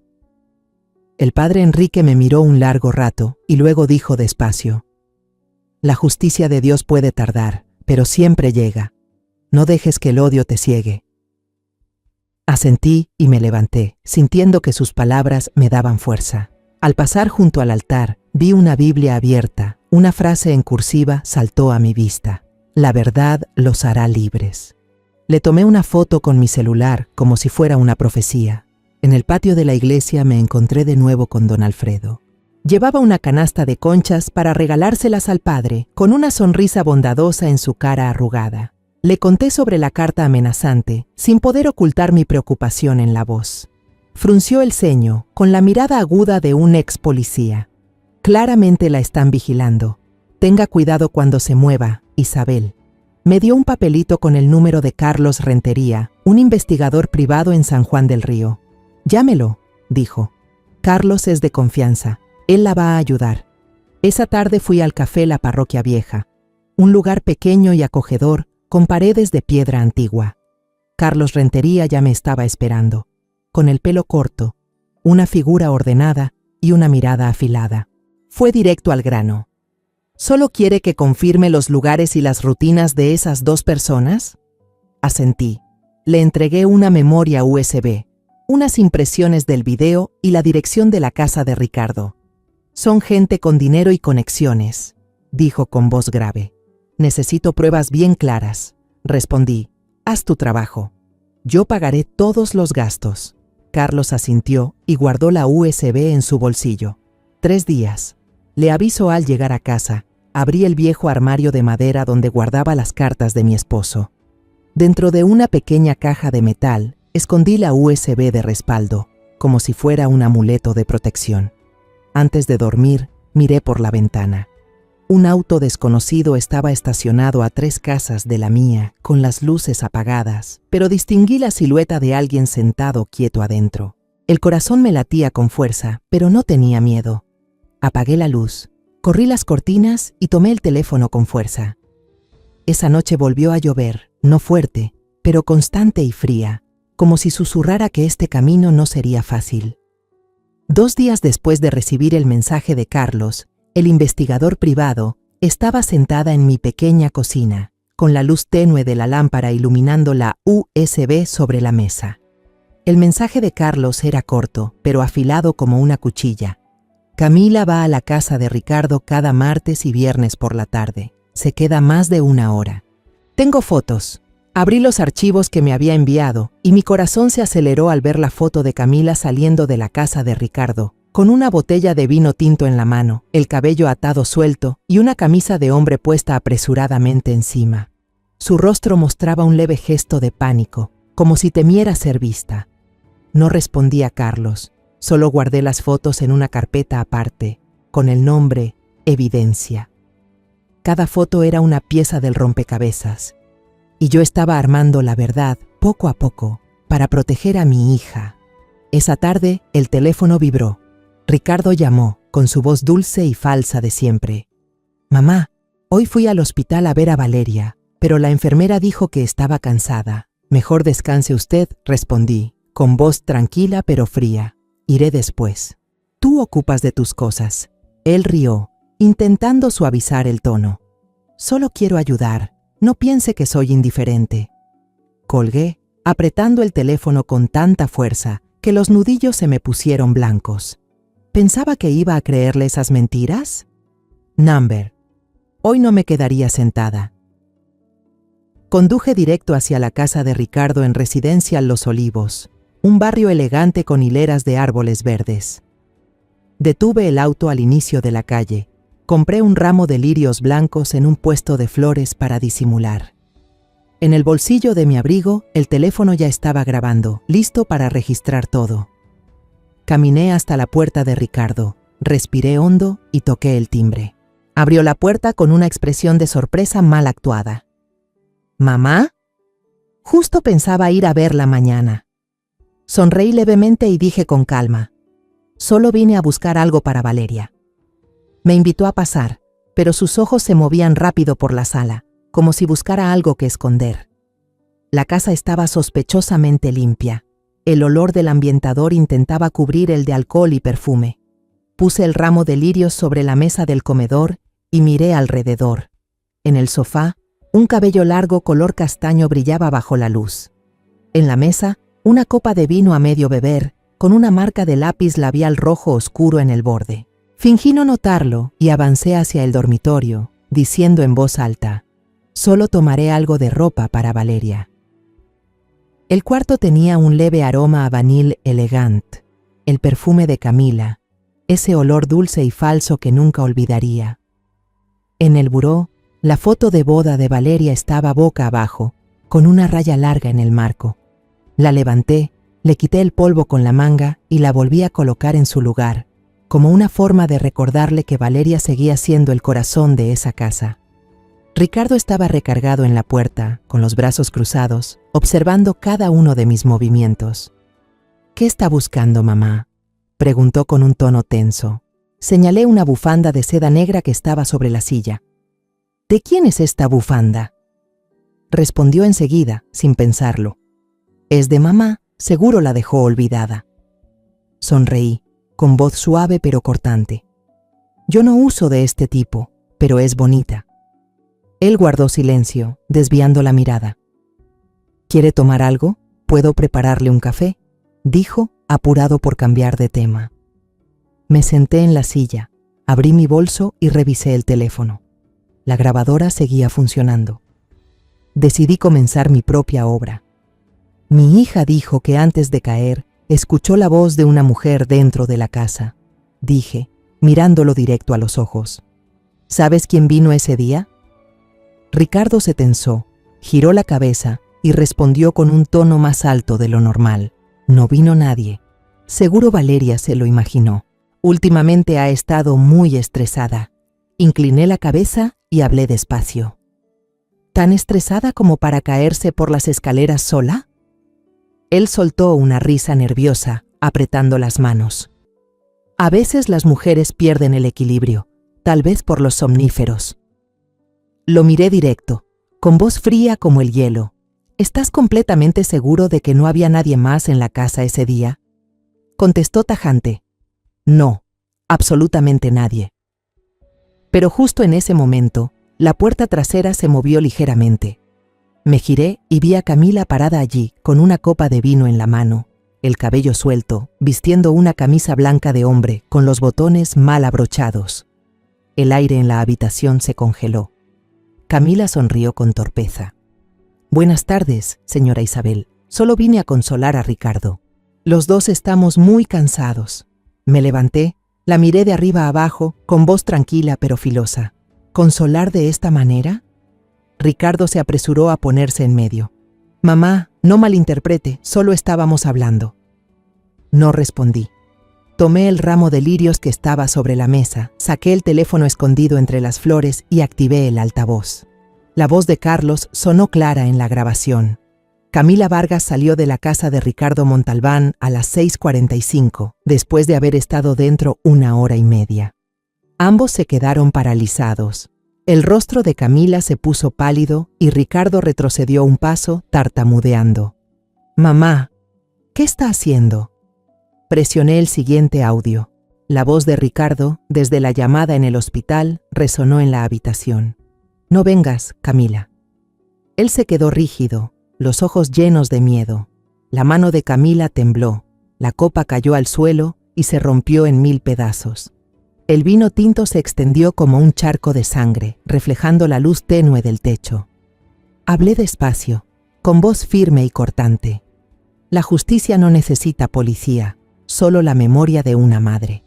El padre Enrique me miró un largo rato y luego dijo despacio: La justicia de Dios puede tardar, pero siempre llega. No dejes que el odio te ciegue. Asentí y me levanté, sintiendo que sus palabras me daban fuerza. Al pasar junto al altar, vi una Biblia abierta. Una frase en cursiva saltó a mi vista: La verdad los hará libres. Le tomé una foto con mi celular, como si fuera una profecía. En el patio de la iglesia me encontré de nuevo con don Alfredo. Llevaba una canasta de conchas para regalárselas al padre, con una sonrisa bondadosa en su cara arrugada. Le conté sobre la carta amenazante, sin poder ocultar mi preocupación en la voz. Frunció el ceño, con la mirada aguda de un ex policía. Claramente la están vigilando. Tenga cuidado cuando se mueva, Isabel. Me dio un papelito con el número de Carlos Rentería, un investigador privado en San Juan del Río. Llámelo, dijo. Carlos es de confianza. Él la va a ayudar. Esa tarde fui al café La Parroquia Vieja, un lugar pequeño y acogedor, con paredes de piedra antigua. Carlos Rentería ya me estaba esperando, con el pelo corto, una figura ordenada y una mirada afilada. Fue directo al grano. ¿Solo quiere que confirme los lugares y las rutinas de esas dos personas? Asentí. Le entregué una memoria USB, unas impresiones del video y la dirección de la casa de Ricardo. Son gente con dinero y conexiones, dijo con voz grave. Necesito pruebas bien claras, respondí. Haz tu trabajo. Yo pagaré todos los gastos. Carlos asintió y guardó la USB en su bolsillo. 3 días. Le aviso al llegar a casa. Abrí el viejo armario de madera donde guardaba las cartas de mi esposo. Dentro de una pequeña caja de metal, escondí la USB de respaldo, como si fuera un amuleto de protección. Antes de dormir, miré por la ventana. Un auto desconocido estaba estacionado a 3 casas de la mía, con las luces apagadas, pero distinguí la silueta de alguien sentado quieto adentro. El corazón me latía con fuerza, pero no tenía miedo. Apagué la luz, corrí las cortinas y tomé el teléfono con fuerza. Esa noche volvió a llover, no fuerte, pero constante y fría, como si susurrara que este camino no sería fácil. 2 días después de recibir el mensaje de Carlos, el investigador privado, estaba sentada en mi pequeña cocina, con la luz tenue de la lámpara iluminando la USB sobre la mesa. El mensaje de Carlos era corto, pero afilado como una cuchilla. Camila va a la casa de Ricardo cada martes y viernes por la tarde. Se queda más de 1 hora. Tengo fotos. Abrí los archivos que me había enviado y mi corazón se aceleró al ver la foto de Camila saliendo de la casa de Ricardo, con una botella de vino tinto en la mano, el cabello atado suelto y una camisa de hombre puesta apresuradamente encima. Su rostro mostraba un leve gesto de pánico, como si temiera ser vista. No respondí a Carlos, solo guardé las fotos en una carpeta aparte, con el nombre Evidencia. Cada foto era una pieza del rompecabezas. Y yo estaba armando la verdad, poco a poco, para proteger a mi hija. Esa tarde, el teléfono vibró. Ricardo llamó, con su voz dulce y falsa de siempre. «Mamá, hoy fui al hospital a ver a Valeria, pero la enfermera dijo que estaba cansada. Mejor descanse usted», respondí, con voz tranquila pero fría. «Iré después. Tú ocupas de tus cosas». Él rió, intentando suavizar el tono. «Solo quiero ayudar. No piense que soy indiferente». Colgué, apretando el teléfono con tanta fuerza que los nudillos se me pusieron blancos. ¿Pensaba que iba a creerle esas mentiras? Number. Hoy no me quedaría sentada. Conduje directo hacia la casa de Ricardo en Residencial Los Olivos, un barrio elegante con hileras de árboles verdes. Detuve el auto al inicio de la calle. Compré un ramo de lirios blancos en un puesto de flores para disimular. En el bolsillo de mi abrigo, el teléfono ya estaba grabando, listo para registrar todo. Caminé hasta la puerta de Ricardo, respiré hondo y toqué el timbre. Abrió la puerta con una expresión de sorpresa mal actuada. «¿Mamá?» Justo pensaba ir a verla mañana. Sonreí levemente y dije con calma: «Solo vine a buscar algo para Valeria». Me invitó a pasar, pero sus ojos se movían rápido por la sala, como si buscara algo que esconder. La casa estaba sospechosamente limpia. El olor del ambientador intentaba cubrir el de alcohol y perfume. Puse el ramo de lirios sobre la mesa del comedor y miré alrededor. En el sofá, un cabello largo color castaño brillaba bajo la luz. En la mesa, una copa de vino a medio beber, con una marca de lápiz labial rojo oscuro en el borde. Fingí no notarlo y avancé hacia el dormitorio, diciendo en voz alta: «Solo tomaré algo de ropa para Valeria». El cuarto tenía un leve aroma a vanille elegant, el perfume de Camila, ese olor dulce y falso que nunca olvidaría. En el buró, la foto de boda de Valeria estaba boca abajo, con una raya larga en el marco. La levanté, le quité el polvo con la manga y la volví a colocar en su lugar, como una forma de recordarle que Valeria seguía siendo el corazón de esa casa. Ricardo estaba recargado en la puerta, con los brazos cruzados, observando cada uno de mis movimientos. «¿Qué está buscando, mamá?», preguntó con un tono tenso. Señalé una bufanda de seda negra que estaba sobre la silla. «¿De quién es esta bufanda?», respondió enseguida, sin pensarlo. «Es de mamá, seguro la dejó olvidada». Sonreí, con voz suave pero cortante. «Yo no uso de este tipo, pero es bonita». Él guardó silencio, desviando la mirada. «¿Quiere tomar algo? ¿Puedo prepararle un café?», dijo, apurado por cambiar de tema. Me senté en la silla, abrí mi bolso y revisé el teléfono. La grabadora seguía funcionando. Decidí comenzar mi propia obra. Mi hija dijo que antes de caer, escuchó la voz de una mujer dentro de la casa. Dije, mirándolo directo a los ojos: «¿Sabes quién vino ese día?». Ricardo se tensó, giró la cabeza y respondió con un tono más alto de lo normal: «No vino nadie». Seguro Valeria se lo imaginó. Últimamente ha estado muy estresada. Incliné la cabeza y hablé despacio. ¿Tan estresada como para caerse por las escaleras sola? Él soltó una risa nerviosa, apretando las manos. A veces las mujeres pierden el equilibrio, tal vez por los somníferos. Lo miré directo, con voz fría como el hielo. ¿Estás completamente seguro de que no había nadie más en la casa ese día?, contestó tajante. No, absolutamente nadie. Pero justo en ese momento, la puerta trasera se movió ligeramente. Me giré y vi a Camila parada allí, con una copa de vino en la mano, el cabello suelto, vistiendo una camisa blanca de hombre, con los botones mal abrochados. El aire en la habitación se congeló. Camila sonrió con torpeza. «Buenas tardes, señora Isabel. Solo vine a consolar a Ricardo. Los dos estamos muy cansados». Me levanté, la miré de arriba a abajo, con voz tranquila pero filosa. ¿Consolar de esta manera? Ricardo se apresuró a ponerse en medio. «Mamá, no malinterprete, solo estábamos hablando». No respondí. Tomé el ramo de lirios que estaba sobre la mesa, saqué el teléfono escondido entre las flores y activé el altavoz. La voz de Carlos sonó clara en la grabación. Camila Vargas salió de la casa de Ricardo Montalbán a las 6:45, después de haber estado dentro 1 hora y media. Ambos se quedaron paralizados. El rostro de Camila se puso pálido y Ricardo retrocedió un paso, tartamudeando. «Mamá, ¿qué está haciendo?». Presioné el siguiente audio. La voz de Ricardo, desde la llamada en el hospital, resonó en la habitación. «No vengas, Camila». Él se quedó rígido, los ojos llenos de miedo. La mano de Camila tembló, la copa cayó al suelo y se rompió en 1000 pedazos. El vino tinto se extendió como un charco de sangre, reflejando la luz tenue del techo. Hablé despacio, con voz firme y cortante. La justicia no necesita policía, solo la memoria de una madre.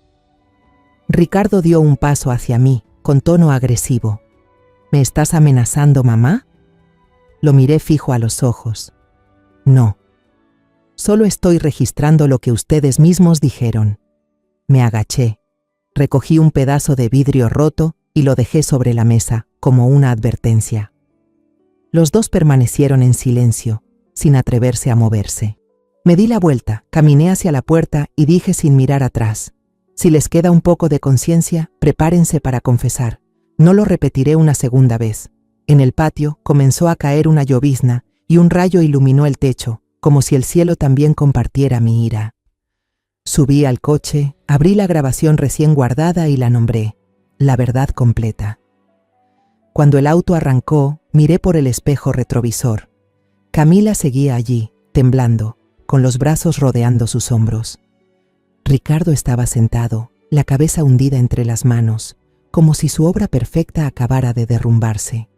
Ricardo dio un paso hacia mí, con tono agresivo. «¿Me estás amenazando, mamá?». Lo miré fijo a los ojos. «No. Solo estoy registrando lo que ustedes mismos dijeron». Me agaché. Recogí un pedazo de vidrio roto y lo dejé sobre la mesa, como una advertencia. Los dos permanecieron en silencio, sin atreverse a moverse. Me di la vuelta, caminé hacia la puerta y dije sin mirar atrás: «Si les queda un poco de conciencia, prepárense para confesar. No lo repetiré una segunda vez». En el patio comenzó a caer una llovizna y un rayo iluminó el techo, como si el cielo también compartiera mi ira. Subí al coche, abrí la grabación recién guardada y la nombré «La verdad completa». Cuando el auto arrancó, miré por el espejo retrovisor. Camila seguía allí, temblando, con los brazos rodeando sus hombros. Ricardo estaba sentado, la cabeza hundida entre las manos, como si su obra perfecta acabara de derrumbarse.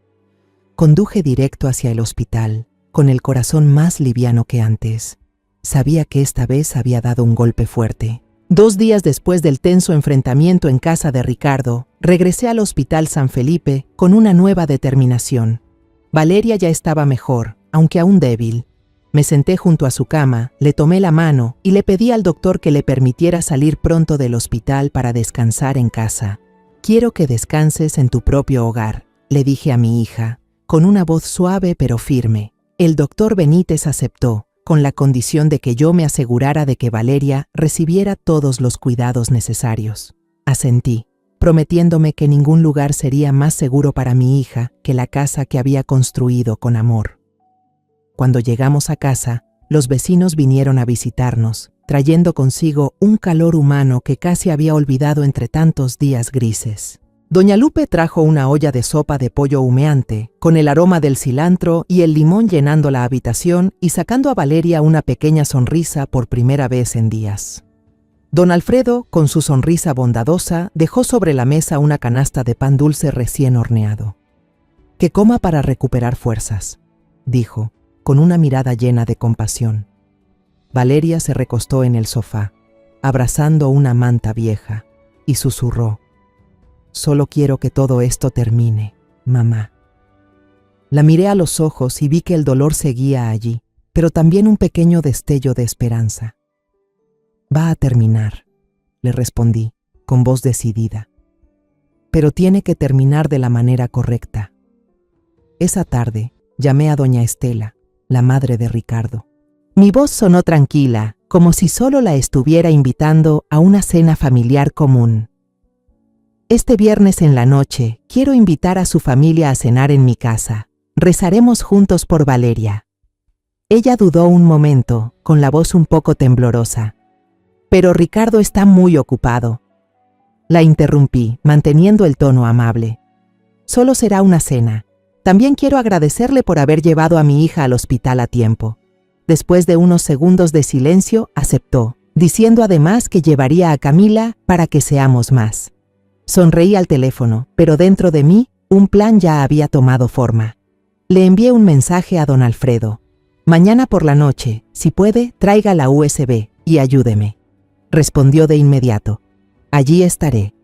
Conduje directo hacia el hospital, con el corazón más liviano que antes. Sabía que esta vez había dado un golpe fuerte. 2 días después del tenso enfrentamiento en casa de Ricardo, regresé al Hospital San Felipe con una nueva determinación. Valeria ya estaba mejor, aunque aún débil. Me senté junto a su cama, le tomé la mano y le pedí al doctor que le permitiera salir pronto del hospital para descansar en casa. «Quiero que descanses en tu propio hogar», le dije a mi hija, con una voz suave pero firme. El doctor Benítez aceptó, con la condición de que yo me asegurara de que Valeria recibiera todos los cuidados necesarios. Asentí, prometiéndome que ningún lugar sería más seguro para mi hija que la casa que había construido con amor. Cuando llegamos a casa, los vecinos vinieron a visitarnos, trayendo consigo un calor humano que casi había olvidado entre tantos días grises. Doña Lupe trajo una olla de sopa de pollo humeante, con el aroma del cilantro y el limón llenando la habitación y sacando a Valeria una pequeña sonrisa por primera vez en días. Don Alfredo, con su sonrisa bondadosa, dejó sobre la mesa una canasta de pan dulce recién horneado. «Que coma para recuperar fuerzas», dijo, con una mirada llena de compasión. Valeria se recostó en el sofá, abrazando una manta vieja, y susurró: «Solo quiero que todo esto termine, mamá». La miré a los ojos y vi que el dolor seguía allí, pero también un pequeño destello de esperanza. «Va a terminar», le respondí, con voz decidida. «Pero tiene que terminar de la manera correcta». Esa tarde llamé a doña Estela, la madre de Ricardo. Mi voz sonó tranquila, como si solo la estuviera invitando a una cena familiar común. «Este viernes en la noche quiero invitar a su familia a cenar en mi casa. Rezaremos juntos por Valeria». Ella dudó un momento, con la voz un poco temblorosa. «Pero Ricardo está muy ocupado». La interrumpí, manteniendo el tono amable. «Solo será una cena. También quiero agradecerle por haber llevado a mi hija al hospital a tiempo». Después de unos segundos de silencio, aceptó, diciendo además que llevaría a Camila para que seamos más. Sonreí al teléfono, pero dentro de mí, un plan ya había tomado forma. Le envié un mensaje a don Alfredo. «Mañana por la noche, si puede, traiga la USB y ayúdeme». Respondió de inmediato: «Allí estaré».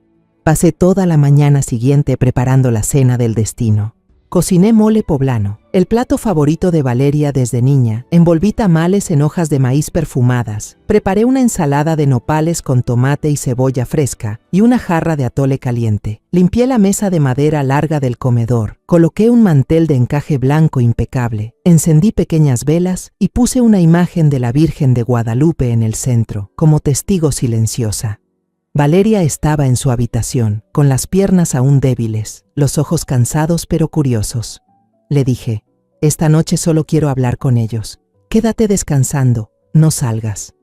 Pasé toda la mañana siguiente preparando la cena del destino. Cociné mole poblano, el plato favorito de Valeria desde niña. Envolví tamales en hojas de maíz perfumadas. Preparé una ensalada de nopales con tomate y cebolla fresca y una jarra de atole caliente. Limpié la mesa de madera larga del comedor. Coloqué un mantel de encaje blanco impecable. Encendí pequeñas velas y puse una imagen de la Virgen de Guadalupe en el centro, como testigo silenciosa. Valeria estaba en su habitación, con las piernas aún débiles, los ojos cansados pero curiosos. Le dije, esta noche solo quiero hablar con ellos. Quédate descansando, no salgas.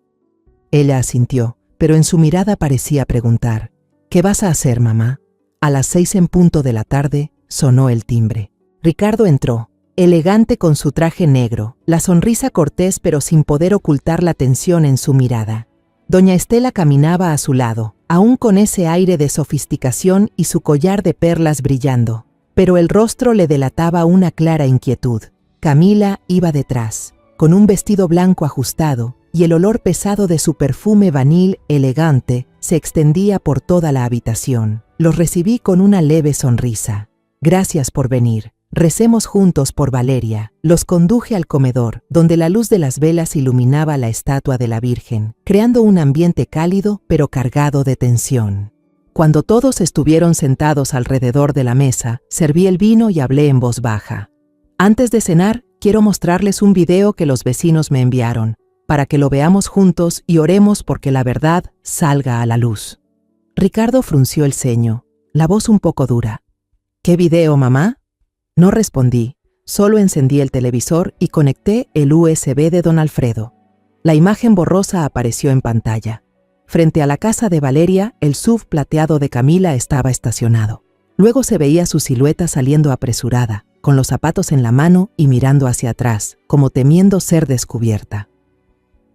Ella asintió, pero en su mirada parecía preguntar, ¿qué vas a hacer, mamá? A las 6 en punto de la tarde, sonó el timbre. Ricardo entró, elegante con su traje negro, la sonrisa cortés pero sin poder ocultar la tensión en su mirada. Doña Estela caminaba a su lado, aún con ese aire de sofisticación y su collar de perlas brillando, pero el rostro le delataba una clara inquietud. Camila iba detrás, con un vestido blanco ajustado, y el olor pesado de su perfume vanil elegante se extendía por toda la habitación. Los recibí con una leve sonrisa. Gracias por venir. Recemos juntos por Valeria. Los conduje al comedor, donde la luz de las velas iluminaba la estatua de la Virgen, creando un ambiente cálido pero cargado de tensión. Cuando todos estuvieron sentados alrededor de la mesa, serví el vino y hablé en voz baja. Antes de cenar, quiero mostrarles un video que los vecinos me enviaron, para que lo veamos juntos y oremos porque la verdad salga a la luz. Ricardo frunció el ceño, la voz un poco dura. ¿Qué video, mamá? No respondí, solo encendí el televisor y conecté el USB de don Alfredo. La imagen borrosa apareció en pantalla. Frente a la casa de Valeria, el SUV plateado de Camila estaba estacionado. Luego se veía su silueta saliendo apresurada, con los zapatos en la mano y mirando hacia atrás, como temiendo ser descubierta.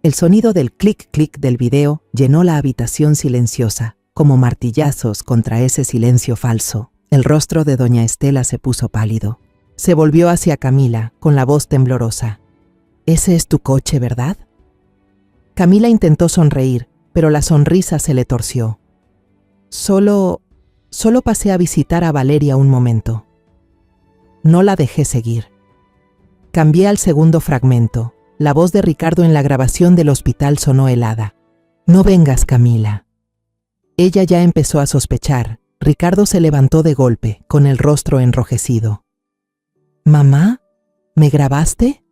El sonido del clic-clic del video llenó la habitación silenciosa, como martillazos contra ese silencio falso. El rostro de doña Estela se puso pálido. Se volvió hacia Camila, con la voz temblorosa. «¿Ese es tu coche, verdad?» Camila intentó sonreír, pero la sonrisa se le torció. Solo pasé a visitar a Valeria un momento. No la dejé seguir. Cambié al segundo fragmento. La voz de Ricardo en la grabación del hospital sonó helada. «No vengas, Camila». Ella ya empezó a sospechar. Ricardo se levantó de golpe, con el rostro enrojecido. «¿Mamá? ¿Me grabaste?»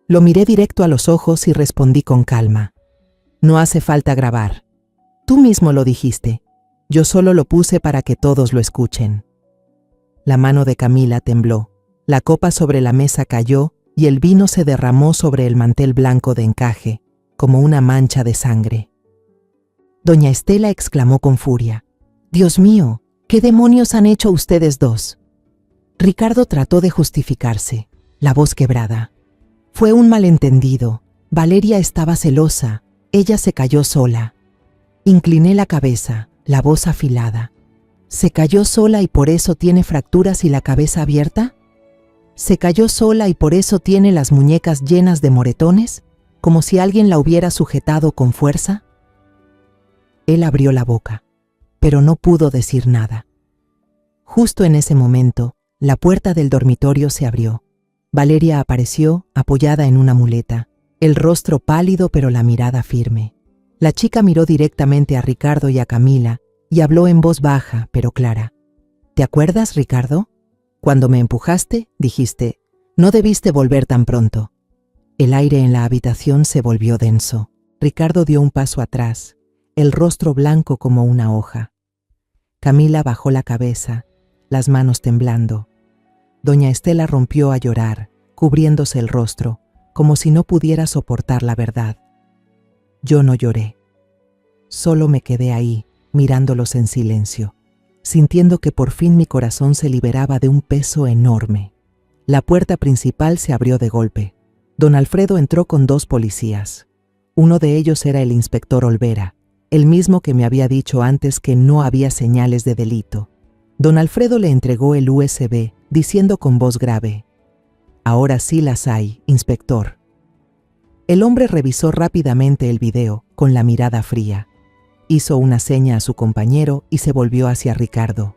Lo miré directo a los ojos y respondí con calma. «No hace falta grabar. Tú mismo lo dijiste. Yo solo lo puse para que todos lo escuchen». La mano de Camila tembló. La copa sobre la mesa cayó y el vino se derramó sobre el mantel blanco de encaje, como una mancha de sangre. Doña Estela exclamó con furia. «Dios mío, ¿qué demonios han hecho ustedes dos?» Ricardo trató de justificarse, la voz quebrada. «Fue un malentendido. Valeria estaba celosa. Ella se cayó sola». Incliné la cabeza, la voz afilada. «¿Se cayó sola y por eso tiene fracturas y la cabeza abierta? ¿Se cayó sola y por eso tiene las muñecas llenas de moretones, como si alguien la hubiera sujetado con fuerza?» Él abrió la boca, pero no pudo decir nada. Justo en ese momento, la puerta del dormitorio se abrió. Valeria apareció apoyada en una muleta, el rostro pálido pero la mirada firme. La chica miró directamente a Ricardo y a Camila y habló en voz baja pero clara. «¿Te acuerdas, Ricardo? Cuando me empujaste, dijiste, no debiste volver tan pronto». El aire en la habitación se volvió denso. Ricardo dio un paso atrás, el rostro blanco como una hoja. Camila bajó la cabeza, las manos temblando. Doña Estela rompió a llorar, cubriéndose el rostro, como si no pudiera soportar la verdad. Yo no lloré. Solo me quedé ahí, mirándolos en silencio, sintiendo que por fin mi corazón se liberaba de un peso enorme. La puerta principal se abrió de golpe. Don Alfredo entró con 2 policías. Uno de ellos era el inspector Olvera, el mismo que me había dicho antes que no había señales de delito. Don Alfredo le entregó el USB, diciendo con voz grave, «Ahora sí las hay, inspector». El hombre revisó rápidamente el video, con la mirada fría. Hizo una seña a su compañero y se volvió hacia Ricardo.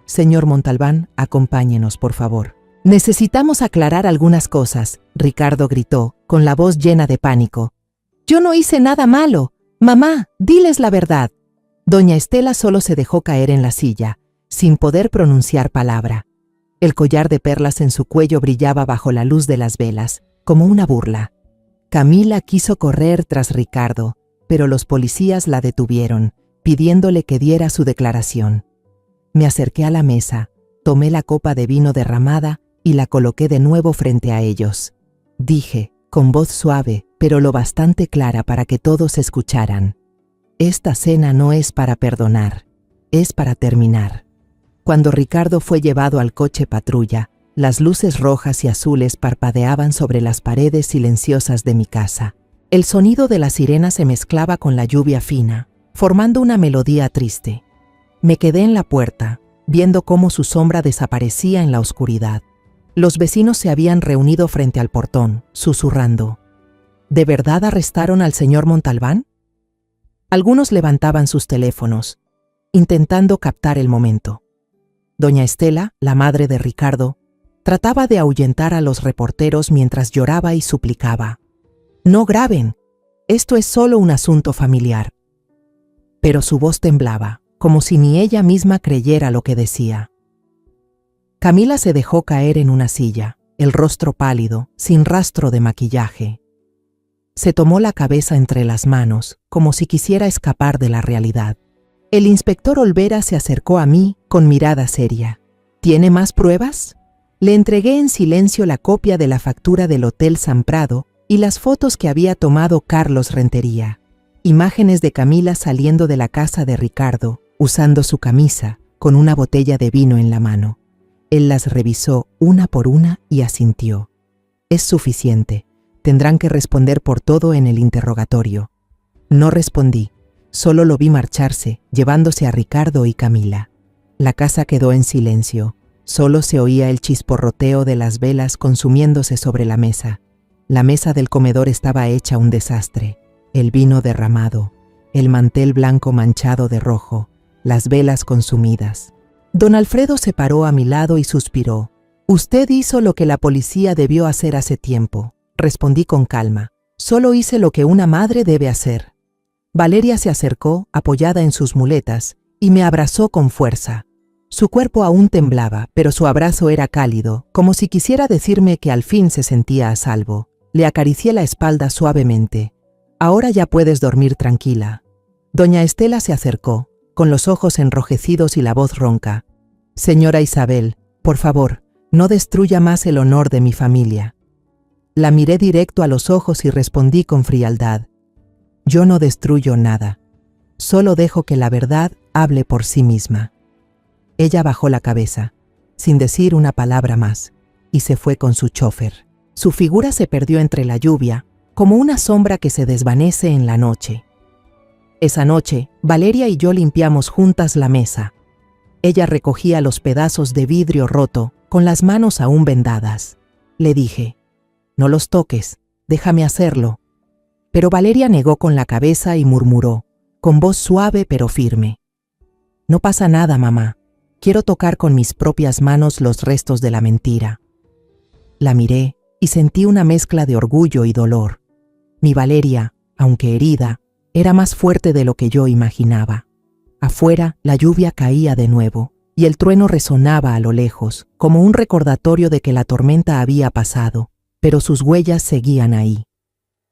Señor Montalbán, acompáñenos, por favor. Necesitamos aclarar algunas cosas, Ricardo gritó, con la voz llena de pánico. Yo no hice nada malo. Mamá, diles la verdad. Doña Estela solo se dejó caer en la silla, sin poder pronunciar palabra. El collar de perlas en su cuello brillaba bajo la luz de las velas, como una burla. Camila quiso correr tras Ricardo, pero los policías la detuvieron, pidiéndole que diera su declaración. Me acerqué a la mesa, tomé la copa de vino derramada y la coloqué de nuevo frente a ellos. Dije, con voz suave, pero lo bastante clara para que todos escucharan: esta cena no es para perdonar, es para terminar. Cuando Ricardo fue llevado al coche patrulla, las luces rojas y azules parpadeaban sobre las paredes silenciosas de mi casa. El sonido de la sirena se mezclaba con la lluvia fina, formando una melodía triste. Me quedé en la puerta, viendo cómo su sombra desaparecía en la oscuridad. Los vecinos se habían reunido frente al portón, susurrando. ¿De verdad arrestaron al señor Montalbán? Algunos levantaban sus teléfonos, intentando captar el momento. Doña Estela, la madre de Ricardo, trataba de ahuyentar a los reporteros mientras lloraba y suplicaba. No graben, esto es solo un asunto familiar. Pero su voz temblaba, como si ni ella misma creyera lo que decía. Camila se dejó caer en una silla, el rostro pálido, sin rastro de maquillaje. Se tomó la cabeza entre las manos, como si quisiera escapar de la realidad. El inspector Olvera se acercó a mí con mirada seria. ¿Tiene más pruebas? Le entregué en silencio la copia de la factura del Hotel San Prado y las fotos que había tomado Carlos Rentería. Imágenes de Camila saliendo de la casa de Ricardo, usando su camisa, con una botella de vino en la mano. Él las revisó una por una y asintió. Es suficiente. Tendrán que responder por todo en el interrogatorio. No respondí. Solo lo vi marcharse, llevándose a Ricardo y Camila. La casa quedó en silencio. Solo se oía el chisporroteo de las velas consumiéndose sobre la mesa. La mesa del comedor estaba hecha un desastre. El vino derramado, el mantel blanco manchado de rojo, las velas consumidas. Don Alfredo se paró a mi lado y suspiró. Usted hizo lo que la policía debió hacer hace tiempo. Respondí con calma. Solo hice lo que una madre debe hacer. Valeria se acercó, apoyada en sus muletas, y me abrazó con fuerza. Su cuerpo aún temblaba, pero su abrazo era cálido, como si quisiera decirme que al fin se sentía a salvo. Le acaricié la espalda suavemente. Ahora ya puedes dormir tranquila. Doña Estela se acercó, con los ojos enrojecidos y la voz ronca. Señora Isabel, por favor, no destruya más el honor de mi familia. La miré directo a los ojos y respondí con frialdad. Yo no destruyo nada. Solo dejo que la verdad hable por sí misma. Ella bajó la cabeza, sin decir una palabra más, y se fue con su chofer. Su figura se perdió entre la lluvia, como una sombra que se desvanece en la noche. Esa noche, Valeria y yo limpiamos juntas la mesa. Ella recogía los pedazos de vidrio roto, con las manos aún vendadas. Le dije, no los toques, déjame hacerlo. Pero Valeria negó con la cabeza y murmuró, con voz suave pero firme. No pasa nada, mamá. Quiero tocar con mis propias manos los restos de la mentira. La miré y sentí una mezcla de orgullo y dolor. Mi Valeria, aunque herida, era más fuerte de lo que yo imaginaba. Afuera, la lluvia caía de nuevo, y el trueno resonaba a lo lejos, como un recordatorio de que la tormenta había pasado, pero sus huellas seguían ahí.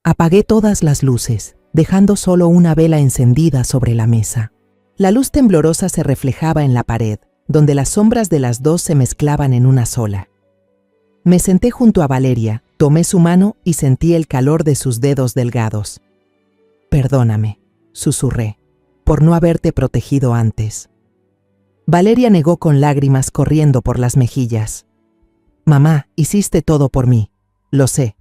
Apagué todas las luces, dejando solo una vela encendida sobre la mesa. La luz temblorosa se reflejaba en la pared, donde las sombras de las dos se mezclaban en una sola. Me senté junto a Valeria, tomé su mano y sentí el calor de sus dedos delgados. Perdóname, susurré, por no haberte protegido antes. Valeria negó con lágrimas corriendo por las mejillas. Mamá, hiciste todo por mí, lo sé.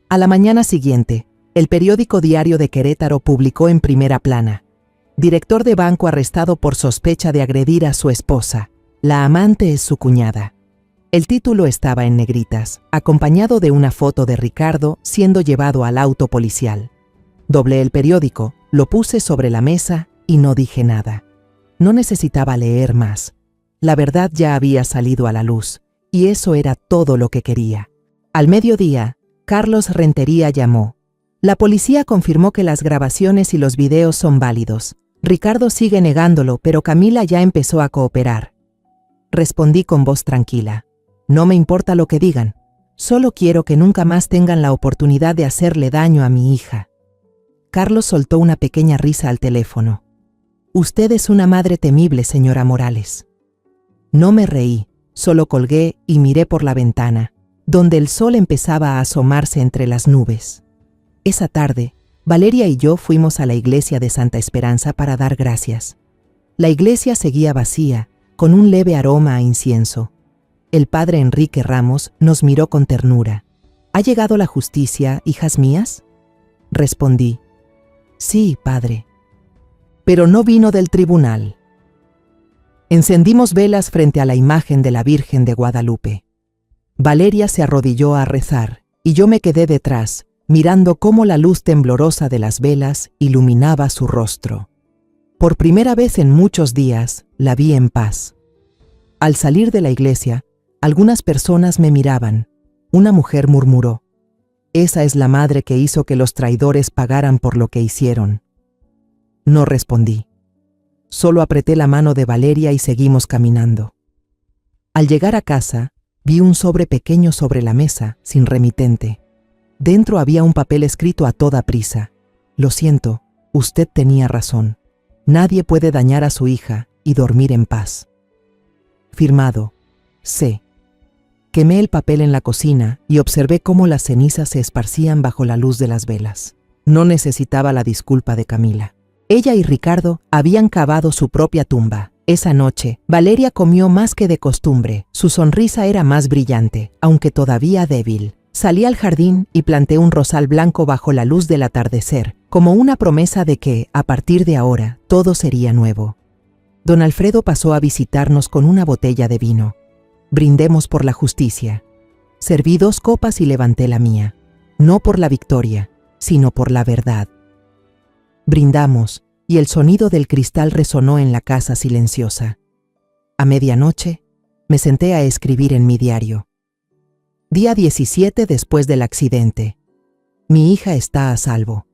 A la mañana siguiente, el periódico Diario de Querétaro publicó en primera plana: director de banco arrestado por sospecha de agredir a su esposa. La amante es su cuñada. El título estaba en negritas, acompañado de una foto de Ricardo siendo llevado al auto policial. Doblé el periódico, lo puse sobre la mesa y no dije nada. No necesitaba leer más. La verdad ya había salido a la luz, y eso era todo lo que quería. Al mediodía, Carlos Rentería llamó. La policía confirmó que las grabaciones y los videos son válidos. Ricardo sigue negándolo, pero Camila ya empezó a cooperar. Respondí con voz tranquila. No me importa lo que digan. Solo quiero que nunca más tengan la oportunidad de hacerle daño a mi hija. Carlos soltó una pequeña risa al teléfono. Usted es una madre temible, señora Morales. No me reí, solo colgué y miré por la ventana, donde el sol empezaba a asomarse entre las nubes. Esa tarde, Valeria y yo fuimos a la iglesia de Santa Esperanza para dar gracias. La iglesia seguía vacía, con un leve aroma a incienso. El padre Enrique Ramos nos miró con ternura. ¿Ha llegado la justicia, hijas mías? Respondí. Sí, padre. Pero no vino del tribunal. Encendimos velas frente a la imagen de la Virgen de Guadalupe. Valeria se arrodilló a rezar, y yo me quedé detrás, mirando cómo la luz temblorosa de las velas iluminaba su rostro. Por primera vez en muchos días, la vi en paz. Al salir de la iglesia, algunas personas me miraban. Una mujer murmuró: «Esa es la madre que hizo que los traidores pagaran por lo que hicieron». No respondí. Solo apreté la mano de Valeria y seguimos caminando. Al llegar a casa, vi un sobre pequeño sobre la mesa, sin remitente. Dentro había un papel escrito a toda prisa. «Lo siento, usted tenía razón. Nadie puede dañar a su hija y dormir en paz». Firmado, C. Quemé el papel en la cocina y observé cómo las cenizas se esparcían bajo la luz de las velas. No necesitaba la disculpa de Camila. Ella y Ricardo habían cavado su propia tumba. Esa noche, Valeria comió más que de costumbre. Su sonrisa era más brillante, aunque todavía débil. Salí al jardín y planté un rosal blanco bajo la luz del atardecer, como una promesa de que, a partir de ahora, todo sería nuevo. Don Alfredo pasó a visitarnos con una botella de vino. Brindemos por la justicia. Serví 2 copas y levanté la mía. No por la victoria, sino por la verdad. Brindamos, y el sonido del cristal resonó en la casa silenciosa. A medianoche, me senté a escribir en mi diario. Día 17 después del accidente. Mi hija está a salvo.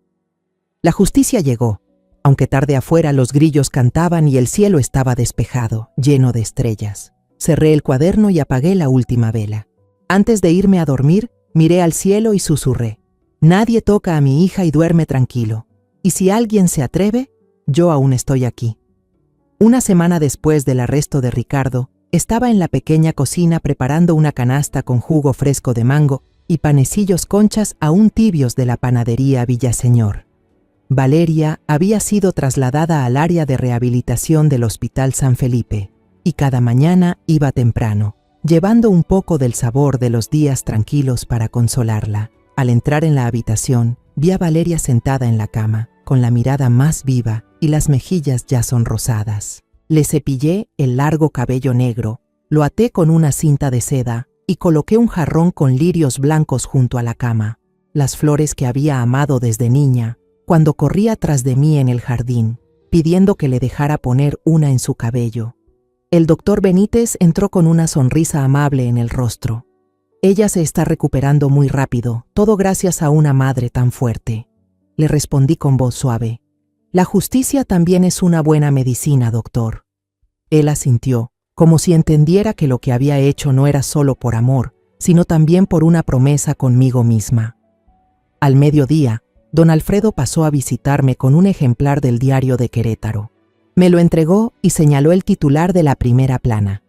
La justicia llegó. Aunque tarde afuera los grillos cantaban y el cielo estaba despejado, lleno de estrellas. Cerré el cuaderno y apagué la última vela. Antes de irme a dormir, miré al cielo y susurré: «Nadie toca a mi hija y duerme tranquilo. Y si alguien se atreve, yo aún estoy aquí». Una semana después del arresto de Ricardo, estaba en la pequeña cocina preparando una canasta con jugo fresco de mango y panecillos conchas aún tibios de la panadería Villaseñor. Valeria había sido trasladada al área de rehabilitación del Hospital San Felipe, y cada mañana iba temprano, llevando un poco del sabor de los días tranquilos para consolarla. Al entrar en la habitación, vi a Valeria sentada en la cama, con la mirada más viva y las mejillas ya sonrosadas. Le cepillé el largo cabello negro, lo até con una cinta de seda y coloqué un jarrón con lirios blancos junto a la cama, las flores que había amado desde niña, cuando corría tras de mí en el jardín, pidiendo que le dejara poner una en su cabello. El doctor Benítez entró con una sonrisa amable en el rostro. «Ella se está recuperando muy rápido, todo gracias a una madre tan fuerte», le respondí con voz suave. «La justicia también es una buena medicina, doctor». Él asintió, como si entendiera que lo que había hecho no era solo por amor, sino también por una promesa conmigo misma. Al mediodía, don Alfredo pasó a visitarme con un ejemplar del diario de Querétaro. Me lo entregó y señaló el titular de la primera plana: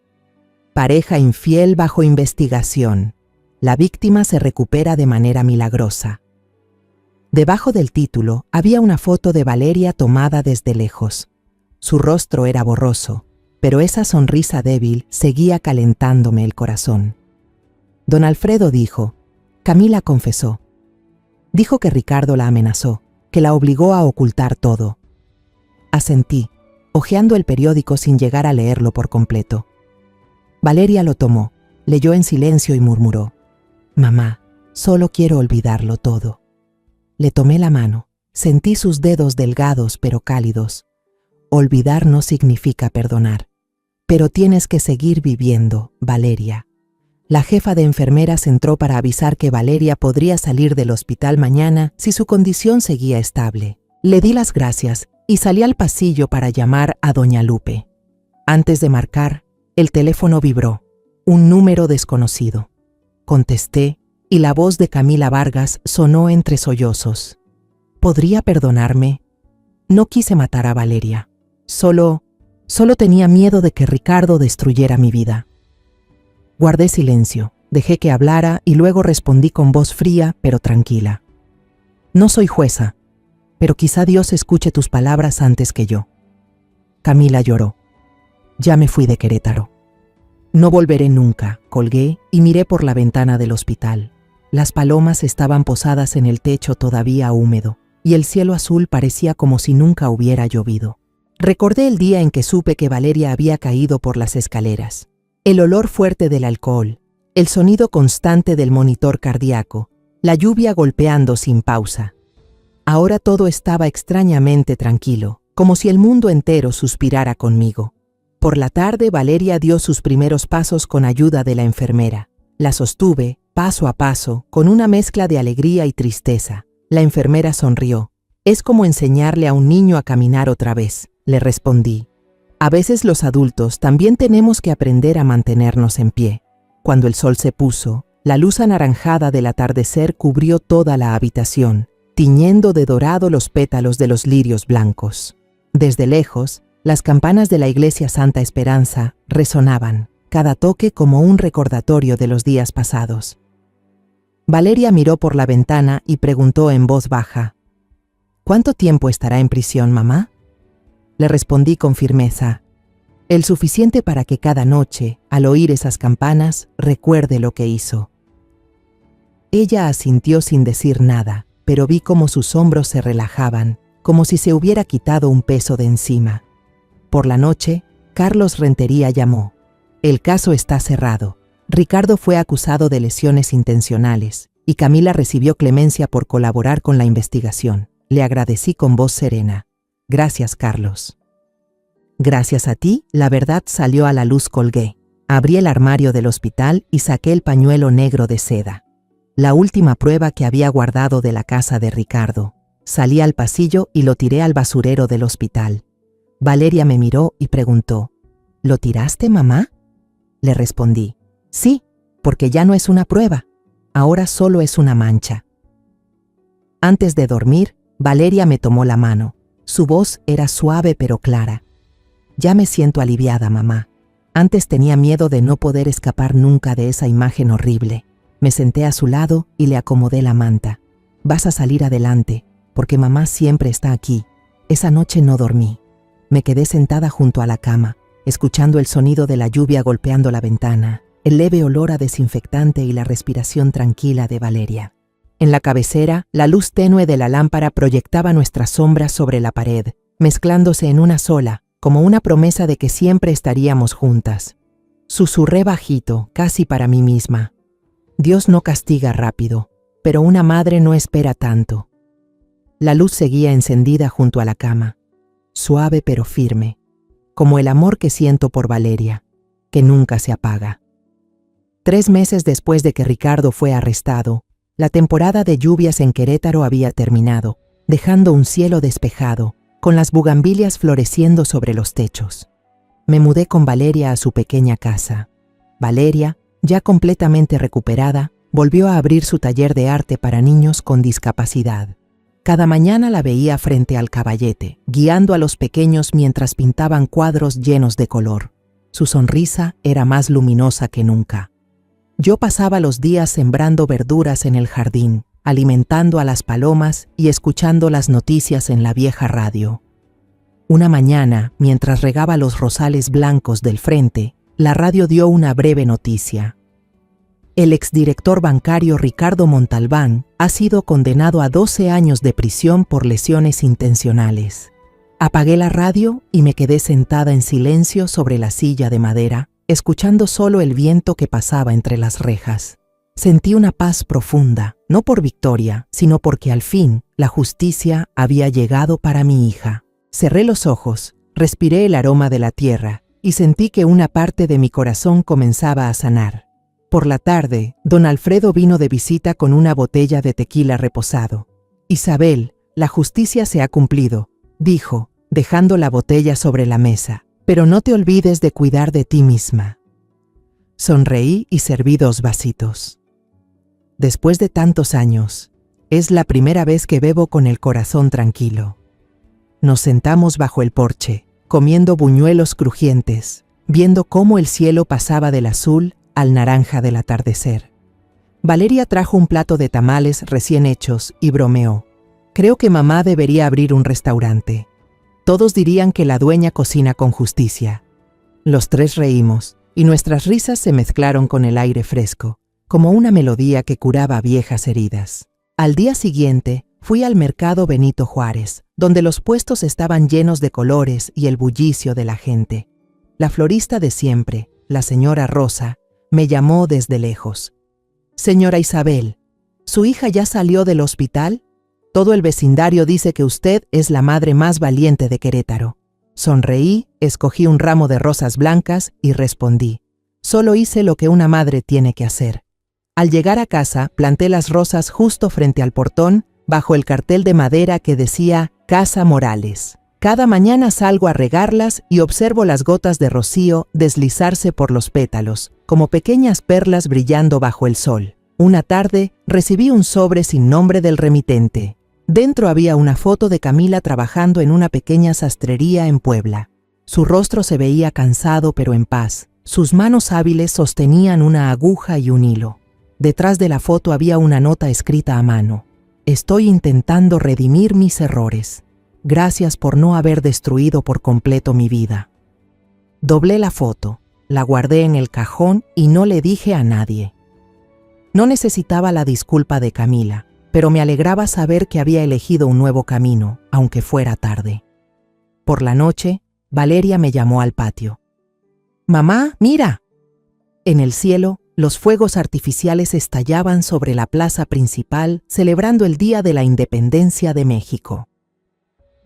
«Pareja infiel bajo investigación. La víctima se recupera de manera milagrosa». Debajo del título había una foto de Valeria tomada desde lejos. Su rostro era borroso, pero esa sonrisa débil seguía calentándome el corazón. Don Alfredo dijo: «Camila confesó. Dijo que Ricardo la amenazó, que la obligó a ocultar todo». Asentí, hojeando el periódico sin llegar a leerlo por completo. Valeria lo tomó, leyó en silencio y murmuró: «Mamá, solo quiero olvidarlo todo». Le tomé la mano, sentí sus dedos delgados pero cálidos. Olvidar no significa perdonar. Pero tienes que seguir viviendo, Valeria. La jefa de enfermeras entró para avisar que Valeria podría salir del hospital mañana si su condición seguía estable. Le di las gracias y salí al pasillo para llamar a doña Lupe. Antes de marcar, el teléfono vibró. Un número desconocido. Contesté y la voz de Camila Vargas sonó entre sollozos. ¿Podría perdonarme? No quise matar a Valeria. Solo tenía miedo de que Ricardo destruyera mi vida. Guardé silencio, dejé que hablara y luego respondí con voz fría pero tranquila. No soy jueza, pero quizá Dios escuche tus palabras antes que yo. Camila lloró. Ya me fui de Querétaro. No volveré nunca, colgué y miré por la ventana del hospital. Las palomas estaban posadas en el techo todavía húmedo, y el cielo azul parecía como si nunca hubiera llovido. Recordé el día en que supe que Valeria había caído por las escaleras. El olor fuerte del alcohol, el sonido constante del monitor cardíaco, la lluvia golpeando sin pausa. Ahora todo estaba extrañamente tranquilo, como si el mundo entero suspirara conmigo. Por la tarde, Valeria dio sus primeros pasos con ayuda de la enfermera. La sostuve, paso a paso, con una mezcla de alegría y tristeza. La enfermera sonrió. Es como enseñarle a un niño a caminar otra vez, le respondí. A veces los adultos también tenemos que aprender a mantenernos en pie. Cuando el sol se puso, la luz anaranjada del atardecer cubrió toda la habitación, tiñendo de dorado los pétalos de los lirios blancos. Desde lejos, las campanas de la iglesia Santa Esperanza resonaban, cada toque como un recordatorio de los días pasados. Valeria miró por la ventana y preguntó en voz baja: ¿Cuánto tiempo estará en prisión, mamá? Le respondí con firmeza: el suficiente para que cada noche, al oír esas campanas, recuerde lo que hizo. Ella asintió sin decir nada, pero vi cómo sus hombros se relajaban, como si se hubiera quitado un peso de encima. Por la noche, Carlos Rentería llamó. El caso está cerrado. Ricardo fue acusado de lesiones intencionales y Camila recibió clemencia por colaborar con la investigación. Le agradecí con voz serena. Gracias, Carlos. Gracias a ti, la verdad salió a la luz, colgué. Abrí el armario del hospital y saqué el pañuelo negro de seda. La última prueba que había guardado de la casa de Ricardo. Salí al pasillo y lo tiré al basurero del hospital. Valeria me miró y preguntó: ¿Lo tiraste, mamá? Le respondí: sí, porque ya no es una prueba. Ahora solo es una mancha. Antes de dormir, Valeria me tomó la mano. Su voz era suave pero clara. Ya me siento aliviada, mamá. Antes tenía miedo de no poder escapar nunca de esa imagen horrible. Me senté a su lado y le acomodé la manta. Vas a salir adelante, porque mamá siempre está aquí. Esa noche no dormí. Me quedé sentada junto a la cama, escuchando el sonido de la lluvia golpeando la ventana, el leve olor a desinfectante y la respiración tranquila de Valeria. En la cabecera, la luz tenue de la lámpara proyectaba nuestras sombras sobre la pared, mezclándose en una sola, como una promesa de que siempre estaríamos juntas. Susurré bajito, casi para mí misma: Dios no castiga rápido, pero una madre no espera tanto. La luz seguía encendida junto a la cama, suave pero firme, como el amor que siento por Valeria, que nunca se apaga. 3 meses después de que Ricardo fue arrestado, la temporada de lluvias en Querétaro había terminado, dejando un cielo despejado, con las bugambilias floreciendo sobre los techos. Me mudé con Valeria a su pequeña casa. Valeria, ya completamente recuperada, volvió a abrir su taller de arte para niños con discapacidad. Cada mañana la veía frente al caballete, guiando a los pequeños mientras pintaban cuadros llenos de color. Su sonrisa era más luminosa que nunca. Yo pasaba los días sembrando verduras en el jardín, alimentando a las palomas y escuchando las noticias en la vieja radio. Una mañana, mientras regaba los rosales blancos del frente, la radio dio una breve noticia. El exdirector bancario Ricardo Montalbán ha sido condenado a 12 años de prisión por lesiones intencionales. Apagué la radio y me quedé sentada en silencio sobre la silla de madera, escuchando solo el viento que pasaba entre las rejas. Sentí una paz profunda, no por victoria, sino porque al fin la justicia había llegado para mi hija. Cerré los ojos, respiré el aroma de la tierra y sentí que una parte de mi corazón comenzaba a sanar. Por la tarde, don Alfredo vino de visita con una botella de tequila reposado. Isabel, la justicia se ha cumplido, dijo, dejando la botella sobre la mesa, pero no te olvides de cuidar de ti misma. Sonreí y serví 2 vasitos. Después de tantos años, es la primera vez que bebo con el corazón tranquilo. Nos sentamos bajo el porche, comiendo buñuelos crujientes, viendo cómo el cielo pasaba del azul al naranja del atardecer. Valeria trajo un plato de tamales recién hechos y bromeó. Creo que mamá debería abrir un restaurante. Todos dirían que la dueña cocina con justicia. Los 3 reímos, y nuestras risas se mezclaron con el aire fresco, como una melodía que curaba viejas heridas. Al día siguiente, fui al mercado Benito Juárez, donde los puestos estaban llenos de colores y el bullicio de la gente. La florista de siempre, la señora Rosa, me llamó desde lejos. Señora Isabel, ¿su hija ya salió del hospital? Todo el vecindario dice que usted es la madre más valiente de Querétaro. Sonreí, escogí un ramo de rosas blancas y respondí. Solo hice lo que una madre tiene que hacer. Al llegar a casa, planté las rosas justo frente al portón, bajo el cartel de madera que decía Casa Morales. Cada mañana salgo a regarlas y observo las gotas de rocío deslizarse por los pétalos, como pequeñas perlas brillando bajo el sol. Una tarde, recibí un sobre sin nombre del remitente. Dentro había una foto de Camila trabajando en una pequeña sastrería en Puebla. Su rostro se veía cansado pero en paz. Sus manos hábiles sostenían una aguja y un hilo. Detrás de la foto había una nota escrita a mano. Estoy intentando redimir mis errores. Gracias por no haber destruido por completo mi vida. Doblé la foto, la guardé en el cajón y no le dije a nadie. No necesitaba la disculpa de Camila, pero me alegraba saber que había elegido un nuevo camino, aunque fuera tarde. Por la noche, Valeria me llamó al patio. «Mamá, mira». En el cielo, los fuegos artificiales estallaban sobre la plaza principal, celebrando el Día de la Independencia de México.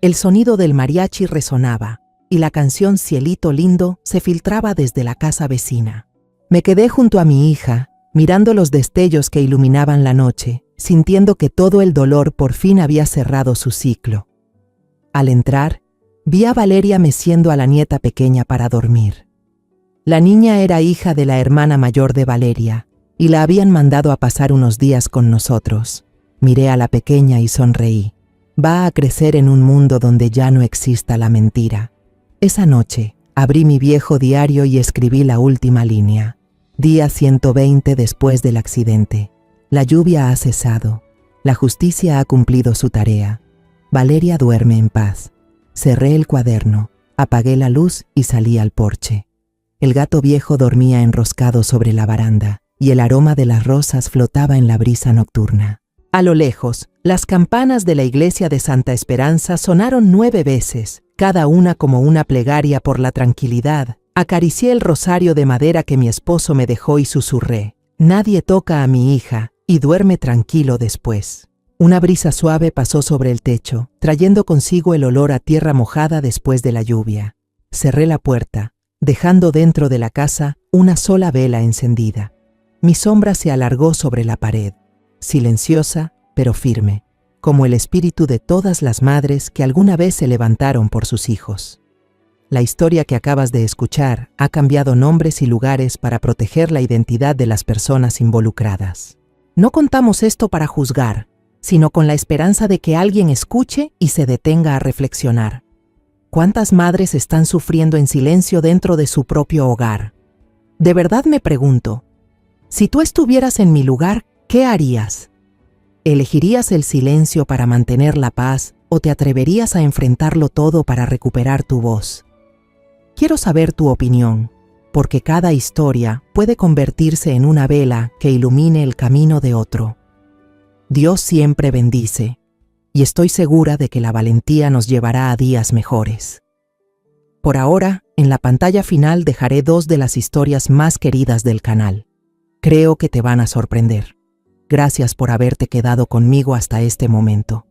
El sonido del mariachi resonaba, y la canción Cielito Lindo se filtraba desde la casa vecina. Me quedé junto a mi hija, mirando los destellos que iluminaban la noche, sintiendo que todo el dolor por fin había cerrado su ciclo. Al entrar, vi a Valeria meciendo a la nieta pequeña para dormir. La niña era hija de la hermana mayor de Valeria, y la habían mandado a pasar unos días con nosotros. Miré a la pequeña y sonreí. Va a crecer en un mundo donde ya no exista la mentira. Esa noche, abrí mi viejo diario y escribí la última línea. Día 120 después del accidente. La lluvia ha cesado. La justicia ha cumplido su tarea. Valeria duerme en paz. Cerré el cuaderno, apagué la luz y salí al porche. El gato viejo dormía enroscado sobre la baranda y el aroma de las rosas flotaba en la brisa nocturna. A lo lejos, las campanas de la iglesia de Santa Esperanza sonaron 9 veces, cada una como una plegaria por la tranquilidad. Acaricié el rosario de madera que mi esposo me dejó y susurré: «Nadie toca a mi hija y duerme tranquilo después». Una brisa suave pasó sobre el techo, trayendo consigo el olor a tierra mojada después de la lluvia. Cerré la puerta, dejando dentro de la casa una sola vela encendida. Mi sombra se alargó sobre la pared, silenciosa pero firme, como el espíritu de todas las madres que alguna vez se levantaron por sus hijos. La historia que acabas de escuchar ha cambiado nombres y lugares para proteger la identidad de las personas involucradas. No contamos esto para juzgar, sino con la esperanza de que alguien escuche y se detenga a reflexionar. ¿Cuántas madres están sufriendo en silencio dentro de su propio hogar? De verdad me pregunto, si tú estuvieras en mi lugar, ¿qué harías? ¿Elegirías el silencio para mantener la paz o te atreverías a enfrentarlo todo para recuperar tu voz? Quiero saber tu opinión, porque cada historia puede convertirse en una vela que ilumine el camino de otro. Dios siempre bendice, y estoy segura de que la valentía nos llevará a días mejores. Por ahora, en la pantalla final dejaré 2 de las historias más queridas del canal. Creo que te van a sorprender. Gracias por haberte quedado conmigo hasta este momento.